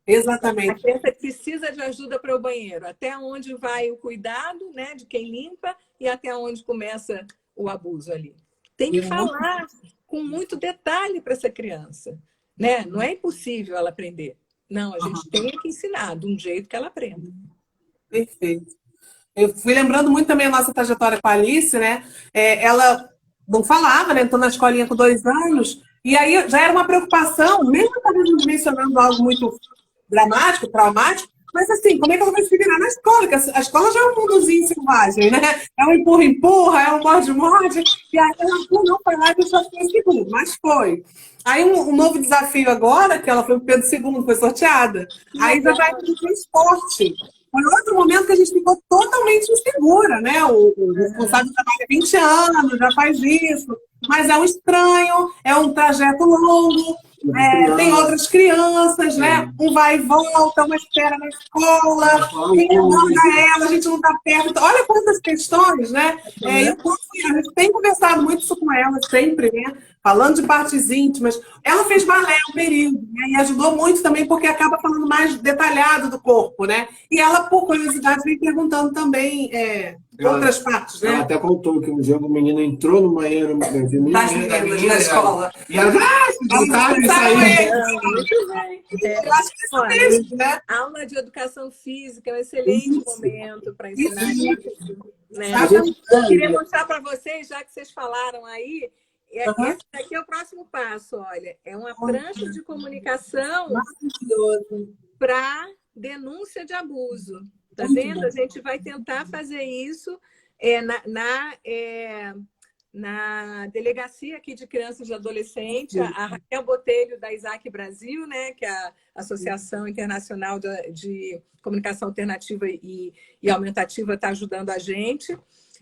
Speaker 1: Exatamente.
Speaker 3: A criança precisa de ajuda para o banheiro. Até onde vai o cuidado, né, de quem limpa e até onde começa o abuso ali. Tem que falar com muito detalhe para essa criança, né? Não é impossível ela aprender. Não, a gente tem que ensinar de um jeito que ela aprenda.
Speaker 1: Perfeito. Eu fui lembrando muito também a nossa trajetória com a Alice, né? Ela não falava, né? Entrou na escolinha com 2 anos, e aí já era uma preocupação, mesmo talvez não mencionando algo muito dramático, traumático, mas assim, como é que ela vai se virar na escola? Porque a escola já é um mundozinho selvagem, né? É um empurra-empurra, é um morde-morde, e aí ela não foi lá e deixou as coisas segundo, mas foi. Aí um novo desafio agora, que ela foi para o Pedro II, foi sorteada, aí já vai para o esporte. Foi outro momento que a gente ficou totalmente insegura, né? O responsável trabalha 20 anos, já faz isso, mas é um estranho, é um trajeto longo, tem outras crianças, né? Um vai e volta, uma espera na escola, quem manda ela, a gente não está perto. Então, olha quantas questões, né? A gente tem conversado muito isso com ela sempre, né? Falando de partes íntimas. Ela fez balé um período, né? E ajudou muito também, porque acaba falando mais detalhado do corpo, né? E ela, por curiosidade, vem perguntando também outras partes, né?
Speaker 2: Ela até contou que um dia o menino entrou no banheiro
Speaker 1: das meninas na escola.
Speaker 2: E ela saiu.
Speaker 1: Eu acho que isso mesmo, né?
Speaker 3: A aula de educação física é um excelente momento para ensinar isso. Né? Eu queria mostrar para vocês, já que vocês falaram aí, esse aqui é o próximo passo, olha. É uma prancha de comunicação para denúncia de abuso. Tá vendo? A gente vai tentar fazer isso na delegacia aqui de crianças e adolescentes, a Raquel Botelho, da Isaac Brasil, né, que é a Associação Internacional de Comunicação Alternativa e Aumentativa, está ajudando a gente,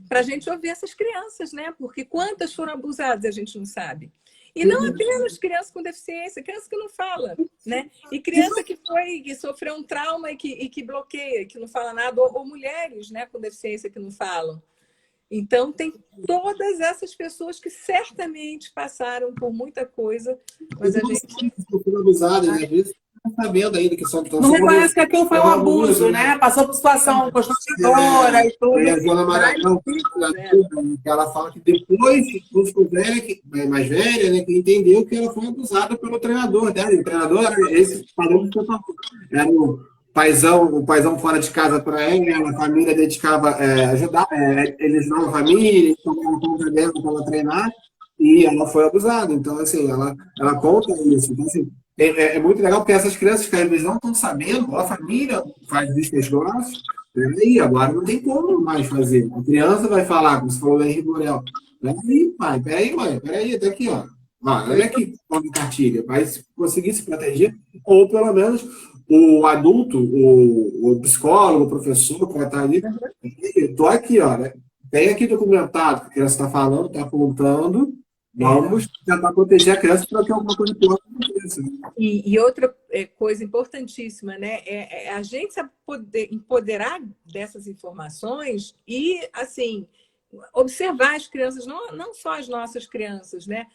Speaker 3: para a gente ouvir essas crianças, né? Porque quantas foram abusadas a gente não sabe. E não apenas criança com deficiência, criança que não fala, né? E criança que sofreu um trauma e que bloqueia, que não fala nada, ou mulheres, né, com deficiência que não falam. Então, tem todas essas pessoas que certamente passaram por muita coisa, mas a gente...
Speaker 2: abusadas, né? Não está sabendo ainda que são...
Speaker 1: Não reconhece que aquilo foi um abuso, né? Passou por situação constrangedora e tudo.
Speaker 2: E a Joana Maranhão, ela fala que depois que ficou mais velha, né, que entendeu que ela foi abusada pelo treinador dela. O treinador era esse padrão que eu falei. Era o paizão fora de casa para ela, a família dedicava ajudar, eles não a família, tomavam conta dela para ela treinar, e ela foi abusada. Então, assim, ela conta isso. Então, assim, é muito legal, porque essas crianças que eles não estão sabendo, a família faz vistas grossas, e agora não tem como mais fazer. A criança vai falar, como você falou da Henrique Borel, peraí, pai, peraí, mãe, peraí, até aqui, ó. Olha aqui, como cartilha, vai conseguir se proteger, ou pelo menos o adulto, o psicólogo, o professor que vai estar ali, estou aqui, ó, né? Tem aqui documentado que a criança está falando, está apontando, vamos tentar proteger a criança para que alguma coisa pior aconteça.
Speaker 3: E outra coisa importantíssima, né? A gente poder empoderar dessas informações e, assim, observar as crianças, não só as nossas crianças, né?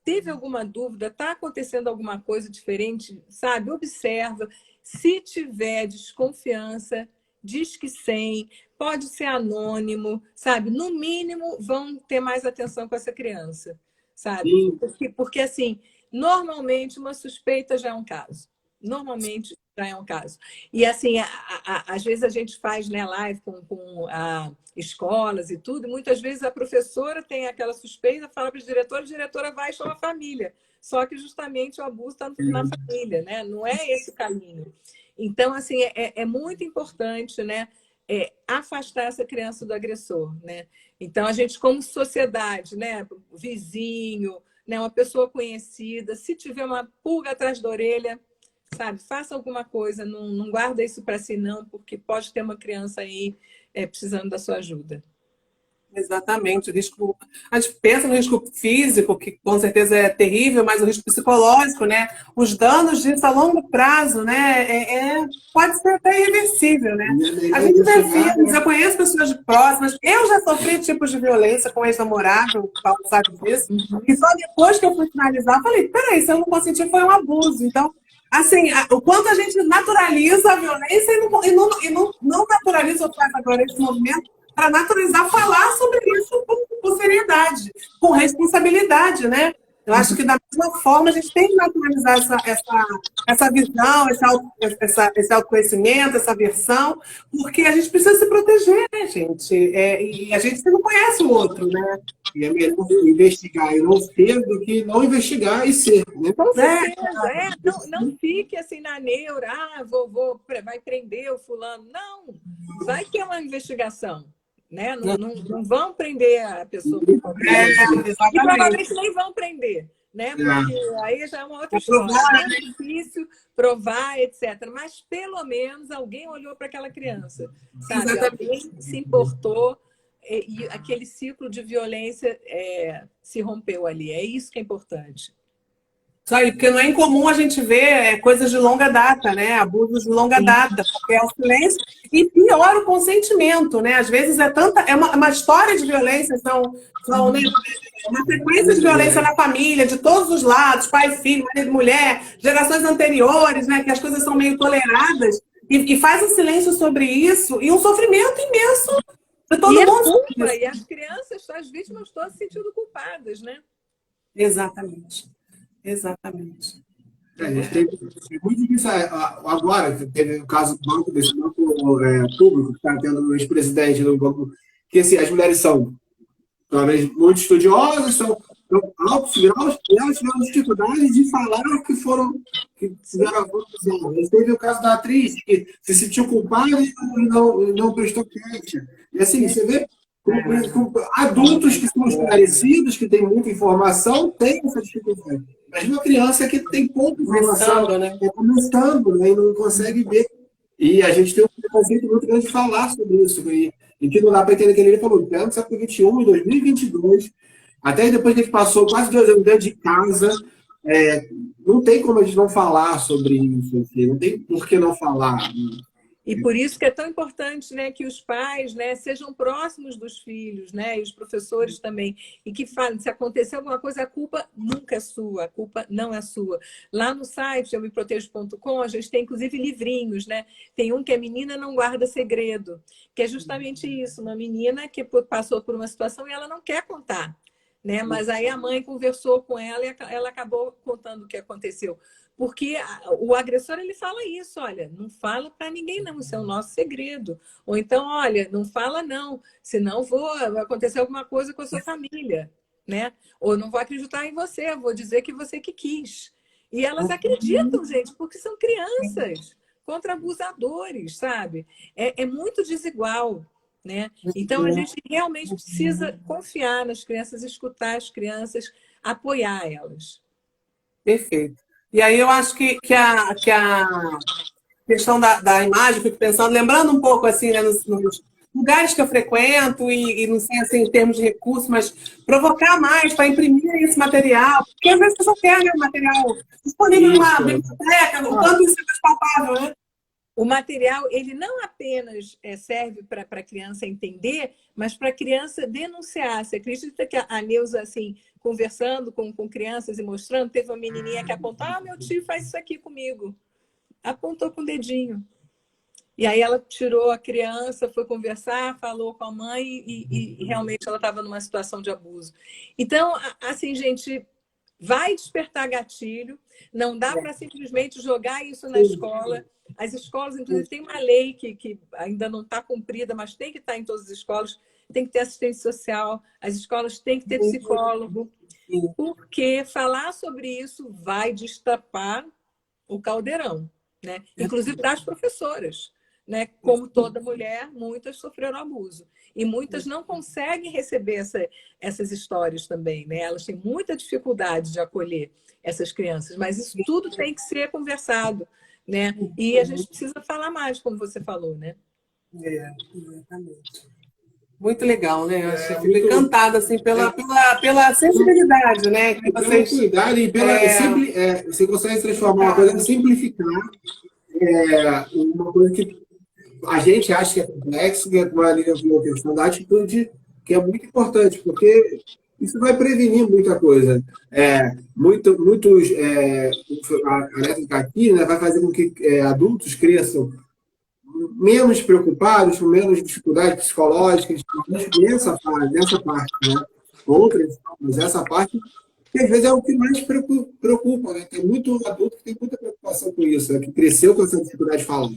Speaker 3: Teve alguma dúvida? Está acontecendo alguma coisa diferente? Sabe? Observa. Se tiver desconfiança, Disque 100, pode ser anônimo, sabe? No mínimo, vão ter mais atenção com essa criança, sabe? Porque assim, normalmente uma suspeita já é um caso. Normalmente já é um caso. E assim, às vezes a gente faz, né, live com escolas e tudo, e muitas vezes a professora tem aquela suspeita, fala para a diretora vai e chama a família. Só que justamente o abuso está na família, né? Não é esse o caminho. Então, assim, é muito importante, né, afastar essa criança do agressor, né? Então, a gente, como sociedade, né, vizinho, né, uma pessoa conhecida, se tiver uma pulga atrás da orelha, sabe, faça alguma coisa, não guarda isso para si, não, porque pode ter uma criança aí precisando da sua ajuda.
Speaker 1: Exatamente, o risco. A gente pensa no risco físico, que com certeza é terrível, mas o risco psicológico, né? Os danos disso a longo prazo, né? Pode ser até irreversível, né? A gente vê filmes, eu conheço pessoas próximas, eu já sofri tipos de violência com ex-namorado, o Paulo sabe disso, e só depois que eu fui finalizar, eu falei, peraí, se eu não consenti, foi um abuso. Então, assim, o quanto a gente naturaliza a violência e não naturaliza ou faz agora esse movimento para naturalizar, falar sobre isso com seriedade, com responsabilidade, né? Eu acho que da mesma forma a gente tem que naturalizar essa visão, esse autoconhecimento, essa versão, porque a gente precisa se proteger, né, gente? E a gente não conhece o outro, né?
Speaker 2: E é melhor investigar e não ser do que não investigar e ser, né?
Speaker 3: Com certeza. Não fique assim na neura, vai prender o fulano. Não, vai ter uma investigação. Né? Não vão prender a pessoa. E provavelmente nem vão prender. Né? Porque aí já é uma outra história. É difícil provar, etc. Mas pelo menos alguém olhou para aquela criança. Sabe? Alguém se importou e aquele ciclo de violência se rompeu ali. É isso que é importante.
Speaker 1: Isso aí, porque não é incomum a gente ver coisas de longa data, né? Abusos de longa data, porque é o silêncio e pior o consentimento, né? Às vezes é uma história de violência, são né, uma sequência de violência na família, de todos os lados, pai, filho, marido, mulher, gerações anteriores, né? Que as coisas são meio toleradas e faz um silêncio sobre isso e um sofrimento imenso de todo mundo.
Speaker 3: E as crianças, as vítimas, estão se sentindo culpadas, né?
Speaker 1: Exatamente. Exatamente.
Speaker 2: A gente teve muito difícil agora, teve o caso do banco, desse banco público, que está tendo o ex-presidente do banco, que assim, as mulheres são talvez muito estudiosas, são altos graus, e elas tiveram dificuldade de falar que fizeram abuso. A gente teve o caso da atriz, que se sentiu culpada e não prestou queixa. E assim, você vê adultos que são esclarecidos, que têm muita informação, têm essa dificuldade. Mas uma criança que tem pouca informação, começando, né, e não consegue ver. E a gente tem um preconceito muito grande de falar sobre isso. E que não dá para entender que ele falou, no século XXI, em 2022, até depois que a gente passou quase 2 anos dentro de casa, não tem como a gente não falar sobre isso. Assim, não tem por que não falar.
Speaker 3: E por isso que é tão importante, né, que os pais, né, sejam próximos dos filhos, né, e os professores também, e que falem, se acontecer alguma coisa, a culpa nunca é sua, a culpa não é sua. Lá no site, eumeprotejo.com, a gente tem, inclusive, livrinhos, né? Tem um que é Menina Não Guarda Segredo, que é justamente isso, uma menina que passou por uma situação e ela não quer contar, né? Mas aí a mãe conversou com ela e ela acabou contando o que aconteceu. Porque o agressor, ele fala isso, olha, não fala para ninguém não, isso é o nosso segredo. Ou então, olha, não fala não, senão vai acontecer alguma coisa com a sua família, né? Ou não vou acreditar em você, vou dizer que você que quis. E elas acreditam, gente, porque são crianças contra abusadores, sabe? É muito desigual, né? Então, a gente realmente precisa confiar nas crianças, escutar as crianças, apoiar elas.
Speaker 1: Perfeito. E aí eu acho que a questão da imagem, fico pensando, lembrando um pouco assim, né, nos lugares que eu frequento e não sei assim, em termos de recursos, mas provocar mais para imprimir esse material, porque às vezes a pessoa quer, né, material disponível numa biblioteca, o quanto isso é mais palpável, né?
Speaker 3: O material, ele não apenas serve para a criança entender, mas para a criança denunciar. Você acredita que a Neuza, assim, conversando com crianças e mostrando, teve uma menininha que apontou, meu tio faz isso aqui comigo. Apontou com o dedinho. E aí ela tirou a criança, foi conversar, falou com a mãe e realmente ela estava numa situação de abuso. Então, assim, gente, vai despertar gatilho, não dá para simplesmente jogar isso na escola. As escolas, inclusive, tem uma lei que ainda não está cumprida, mas tem que estar em todas as escolas, tem que ter assistente social, as escolas têm que ter psicólogo, porque falar sobre isso vai destapar o caldeirão, né? Inclusive das professoras. Né? Como toda mulher, muitas sofreram abuso. E muitas não conseguem receber essas histórias também. Né? Elas têm muita dificuldade de acolher essas crianças. Mas isso tudo tem que ser conversado. Né? E a gente precisa falar mais, como você falou. Né?
Speaker 1: Exatamente. Muito legal, né? Eu fico encantada assim, pela sensibilidade, né? Que vocês...
Speaker 2: Pela cuidado e você consegue transformar uma coisa em simplificar uma coisa que a gente acha que é complexo, que é uma questão da atitude, que é muito importante, porque isso vai prevenir muita coisa. A elétrica aqui, né, vai fazer com que adultos cresçam menos preocupados, com menos dificuldades psicológicas, nessa parte, né? Outras, mas essa parte, que às vezes é o que mais preocupa, né? Tem muito adulto que tem muita preocupação com isso, né? Que cresceu com essa dificuldade de falar.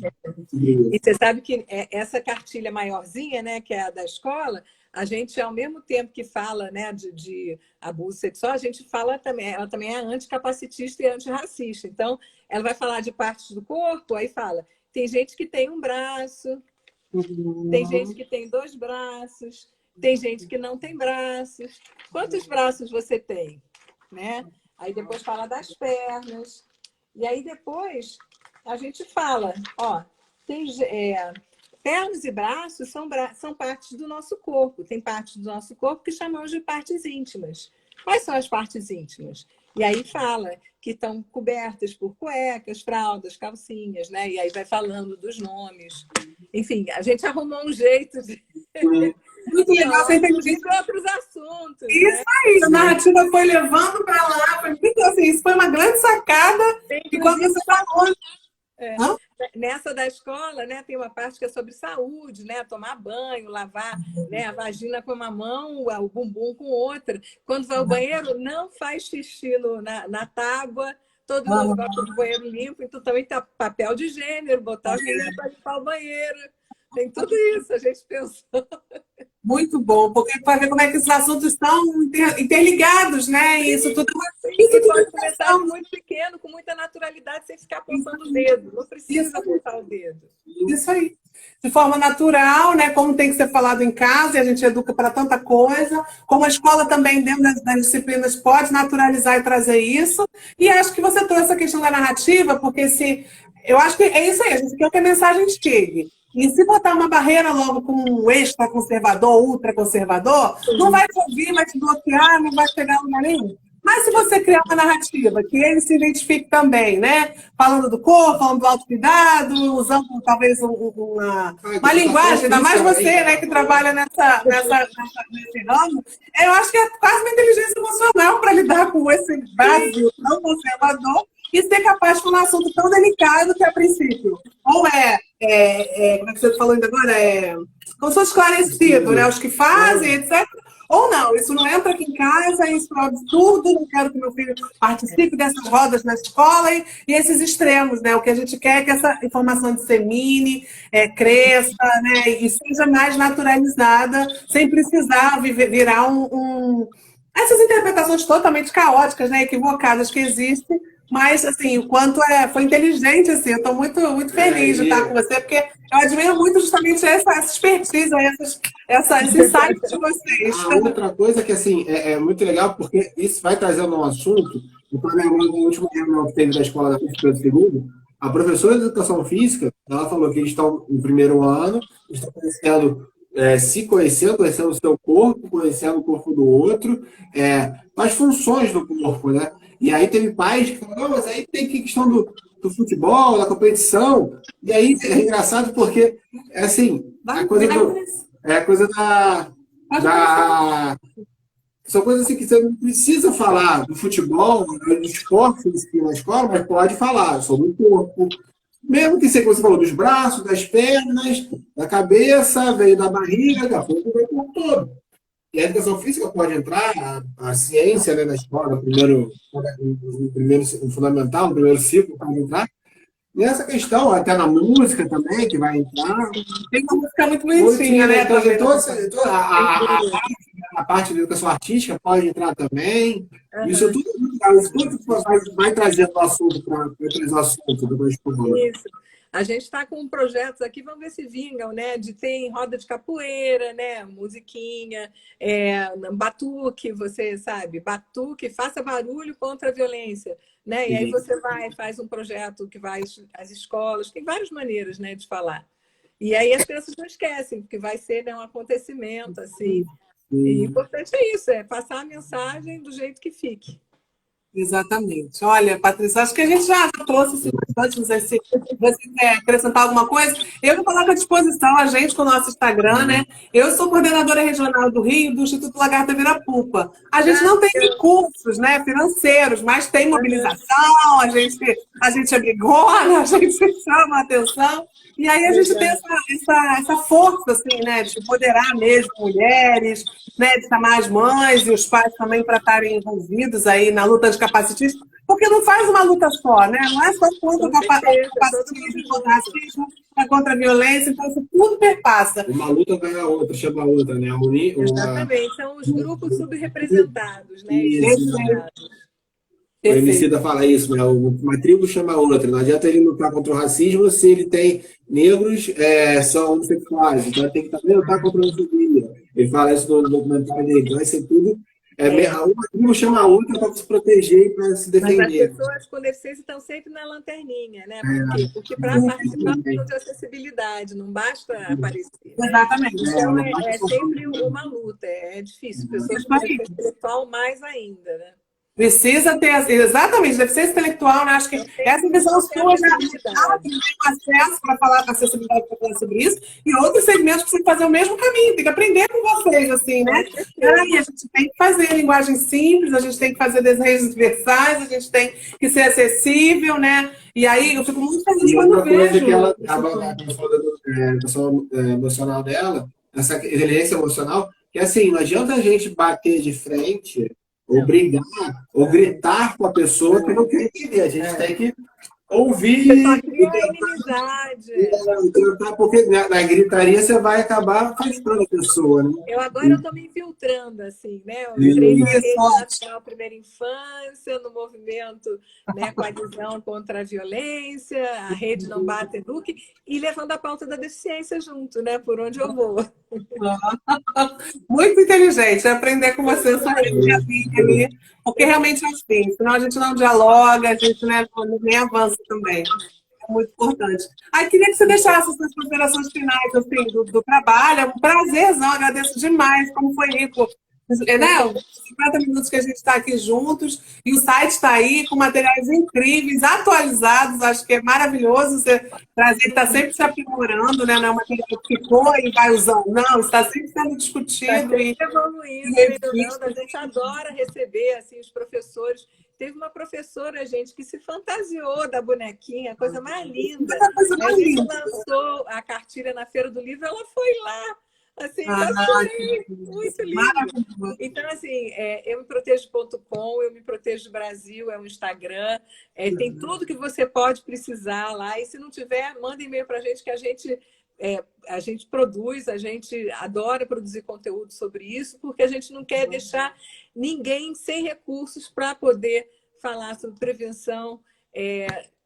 Speaker 3: E você sabe que essa cartilha maiorzinha, né, que é a da escola, a gente, ao mesmo tempo que fala, né, de abuso sexual, a gente fala também, ela também é anticapacitista e antirracista. Então, ela vai falar de partes do corpo, aí fala, tem gente que tem um braço, tem gente que tem 2 braços, tem gente que não tem braços. Quantos braços você tem? Né? Aí depois fala das pernas. E aí depois a gente fala, ó, pernas e braços são partes do nosso corpo. Tem partes do nosso corpo que chamamos de partes íntimas. Quais são as partes íntimas? E aí fala que estão cobertas por cuecas, fraldas, calcinhas, né? E aí vai falando dos nomes. Enfim, a gente arrumou um jeito de...
Speaker 1: Muito legal, você entende
Speaker 3: outros assuntos.
Speaker 1: Isso, né? Aí, a narrativa foi levando para lá. Assim, isso foi uma grande sacada. E quando você falou...
Speaker 3: Nessa da escola, né, tem uma parte que é sobre saúde, né, tomar banho, lavar, né, a vagina com uma mão, o bumbum com outra. Quando vai ao banheiro, não faz xixi na tábua, todo mundo gosta do banheiro limpo, então também tem papel de gênero, botar os meninos para limpar o banheiro. Tem tudo isso, a gente pensou.
Speaker 1: Muito bom, porque para ver como é que esses assuntos estão interligados, né? Isso tudo
Speaker 3: pode começar muito pequeno, com muita naturalidade, sem ficar apontando o dedo. Não precisa apontar o dedo.
Speaker 1: Isso aí. De forma natural, né? Como tem que ser falado em casa, e a gente educa para tanta coisa. Como a escola também, dentro das disciplinas, pode naturalizar e trazer isso. E acho que você trouxe a questão da narrativa, porque eu acho que é isso aí, a gente quer que a mensagem chegue. E se botar uma barreira logo com um extra-conservador, ultra-conservador, não vai te ouvir, vai te bloquear, não vai chegar a lugar nenhum. Mas se você criar uma narrativa que ele se identifique também, né? Falando do corpo, falando do autocuidado, usando talvez uma linguagem, ainda mais você, né, que trabalha nesse ramo, eu acho que é quase uma inteligência emocional para lidar com esse Brasil tão conservador e ser capaz de falar um assunto tão delicado que, a princípio, ou como é que você falou ainda agora? Como se fosse esclarecido, né? Os que fazem, etc. Ou não, isso não entra aqui em casa, isso é um absurdo, não quero que meu filho participe dessas rodas na escola e esses extremos, né? O que a gente quer é que essa informação dissemine, cresça, né? E seja mais naturalizada, sem precisar virar essas interpretações totalmente caóticas, né? Equivocadas que existem. Mas, assim, o quanto foi inteligente, assim, eu estou muito, muito feliz de estar com você, porque eu admiro muito justamente essa expertise, esse insight de vocês.
Speaker 2: A outra coisa que, assim, é muito legal, porque isso vai trazendo um assunto, eu estou lembrando da última reunião que teve da escola da Pedro II, a professora de educação física, ela falou que eles estão no primeiro ano, estão conhecendo o seu corpo, conhecendo o corpo do outro, as funções do corpo, né? E aí teve pais que falaram, não, mas aí tem questão do futebol, da competição. E aí é engraçado porque, assim, a coisa são coisas assim que você não precisa falar do futebol, do esporte na escola, mas pode falar sobre o corpo, Mesmo que seja, como você falou, dos braços, das pernas, da cabeça, veio da barriga, daqui a pouco vai por todo. E a educação física pode entrar, a ciência, né, na escola, no fundamental, no primeiro ciclo, pode entrar. Nessa questão, até na música também, que vai entrar.
Speaker 1: Tem uma música muito bonitinha, né?
Speaker 2: Então, a parte da educação artística pode entrar também. Isso tudo vai trazendo o assunto para o assunto da escola.
Speaker 3: Isso. A gente está com projetos aqui, vamos ver se vingam, né? De ter roda de capoeira, né? Musiquinha, batuque, você sabe, batuque, faça barulho contra a violência, né? E aí você faz um projeto que vai às escolas, tem várias maneiras, né, de falar. E aí as crianças não esquecem, porque vai ser, né, um acontecimento, assim. E o importante é isso, é passar a mensagem do jeito que fique.
Speaker 1: Exatamente. Olha, Patrícia, acho que a gente já trouxe esse bastante, não sei se você quer acrescentar alguma coisa. Eu vou colocar à disposição a gente com o nosso Instagram, né? Eu sou coordenadora regional do Rio, do Instituto Lagarta Virapupa. A gente não tem recursos, né, financeiros, mas tem mobilização, a gente é brigona, a gente chama a atenção. E aí a gente tem essa força, assim, né, de empoderar mesmo mulheres, né, de chamar as mães e os pais também para estarem envolvidos aí na luta anticapacitismo, porque não faz uma luta só, né? Não é só contra o capacitismo, contra o racismo, é contra a violência, então isso tudo perpassa.
Speaker 2: Uma luta ganha a outra, chama a outra, né?
Speaker 3: Exatamente, são os grupos subrepresentados, né?
Speaker 2: O Emicida fala isso, né? Uma tribo chama a outra. Não adianta ele lutar contra o racismo se ele tem negros são homossexuais. Então ele tem que também lutar contra a homofobia. Ele fala isso no documentário dele. Então vai ser tudo. Uma tribo chama a outra para se proteger e para se defender.
Speaker 3: Mas as pessoas com deficiência estão sempre na lanterninha, né? Por quê? Porque para participar precisa de acessibilidade, não basta aparecer.
Speaker 1: Exatamente.
Speaker 3: Então é sempre uma luta, é difícil. Pessoas com deficiência intelectual mais ainda, né?
Speaker 1: Precisa ter, exatamente, deficiência intelectual, né? Acho que essa visão sua já tem acesso para falar com acessibilidade para falar sobre isso, e outros segmentos precisam fazer o mesmo caminho, tem que aprender com vocês, assim, né? E aí a gente tem que fazer linguagem simples, a gente tem que fazer desenhos universais, a gente tem que ser acessível, né? E aí eu fico muito feliz quando vejo.
Speaker 2: Que ela falou da educação emocional dela, essa inteligência emocional, que assim, não adianta a gente bater de frente ou brigar, ou gritar com a pessoa que não quer entender. A gente tem que ouvir.
Speaker 3: Você só cria inimizade.
Speaker 2: Porque na gritaria você vai acabar afastando a pessoa, né?
Speaker 3: Eu estou me infiltrando, assim, né? Eu entrei na Rede Nacional Primeira Infância, no movimento, né, com a visão contra a violência, a Rede Não Bate Eduque, e levando a pauta da deficiência junto, né? Por onde eu vou.
Speaker 1: Muito inteligente, aprender com você essa ali, porque realmente é assim, senão a gente não dialoga, a gente, né, nem avança também. É muito importante. Aí queria que você deixasse essas considerações finais assim, do trabalho. É um prazerzão, agradeço demais, como foi rico. Né? Os 50 minutos que a gente está aqui juntos, e o site está aí com materiais incríveis, atualizados, acho que é maravilhoso você trazer, está sempre se aprimorando, né? Não é uma coisa que ficou e vai usando, não, está sempre sendo discutido.
Speaker 3: Está sempre evoluindo, melhorando, a gente adora receber assim, os professores. Teve uma professora, gente, que se fantasiou da bonequinha, coisa mais linda. A gente lançou a cartilha na Feira do Livro, ela foi lá. Assim, muito lindo. Então, assim, eumeprotejo.com, Eu Me Protejo Brasil, é um Instagram, tem tudo que você pode precisar lá. E se não tiver, manda e-mail para a gente, que a gente produz, a gente adora produzir conteúdo sobre isso, porque a gente não quer deixar ninguém sem recursos para poder falar sobre prevenção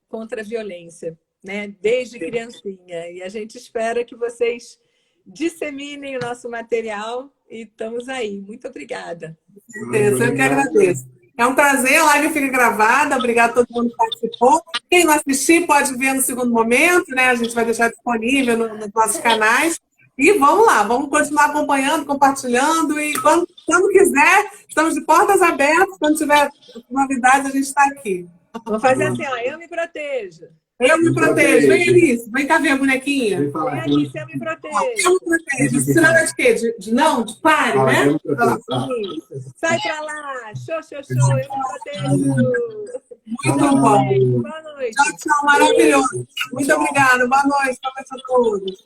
Speaker 3: contra a violência, né? Desde criancinha. E a gente espera que vocês disseminem o nosso material e estamos aí. Muito obrigada.
Speaker 1: Eu que agradeço. É um prazer, a live fica gravada. Obrigada a todo mundo que participou. Quem não assistir pode ver no segundo momento, né? A gente vai deixar disponível nos nossos canais. E vamos lá, vamos continuar acompanhando, compartilhando. E quando quiser, estamos de portas abertas. Quando tiver novidades, a gente está aqui.
Speaker 3: Vamos fazer assim, ó, eu me protejo.
Speaker 1: Eu me protejo. Vem, Alice. Vem cá ver a bonequinha.
Speaker 3: Vem, Alice, eu me protejo.
Speaker 1: Eu me protejo. Isso é de quê? De não? De pare, né?
Speaker 3: Sai pra lá. Show, show, show. Eu me protejo.
Speaker 1: Muito bom.
Speaker 3: Boa noite. noite.
Speaker 1: Tchau, tchau, maravilhoso. Muito obrigada. Boa noite para todos.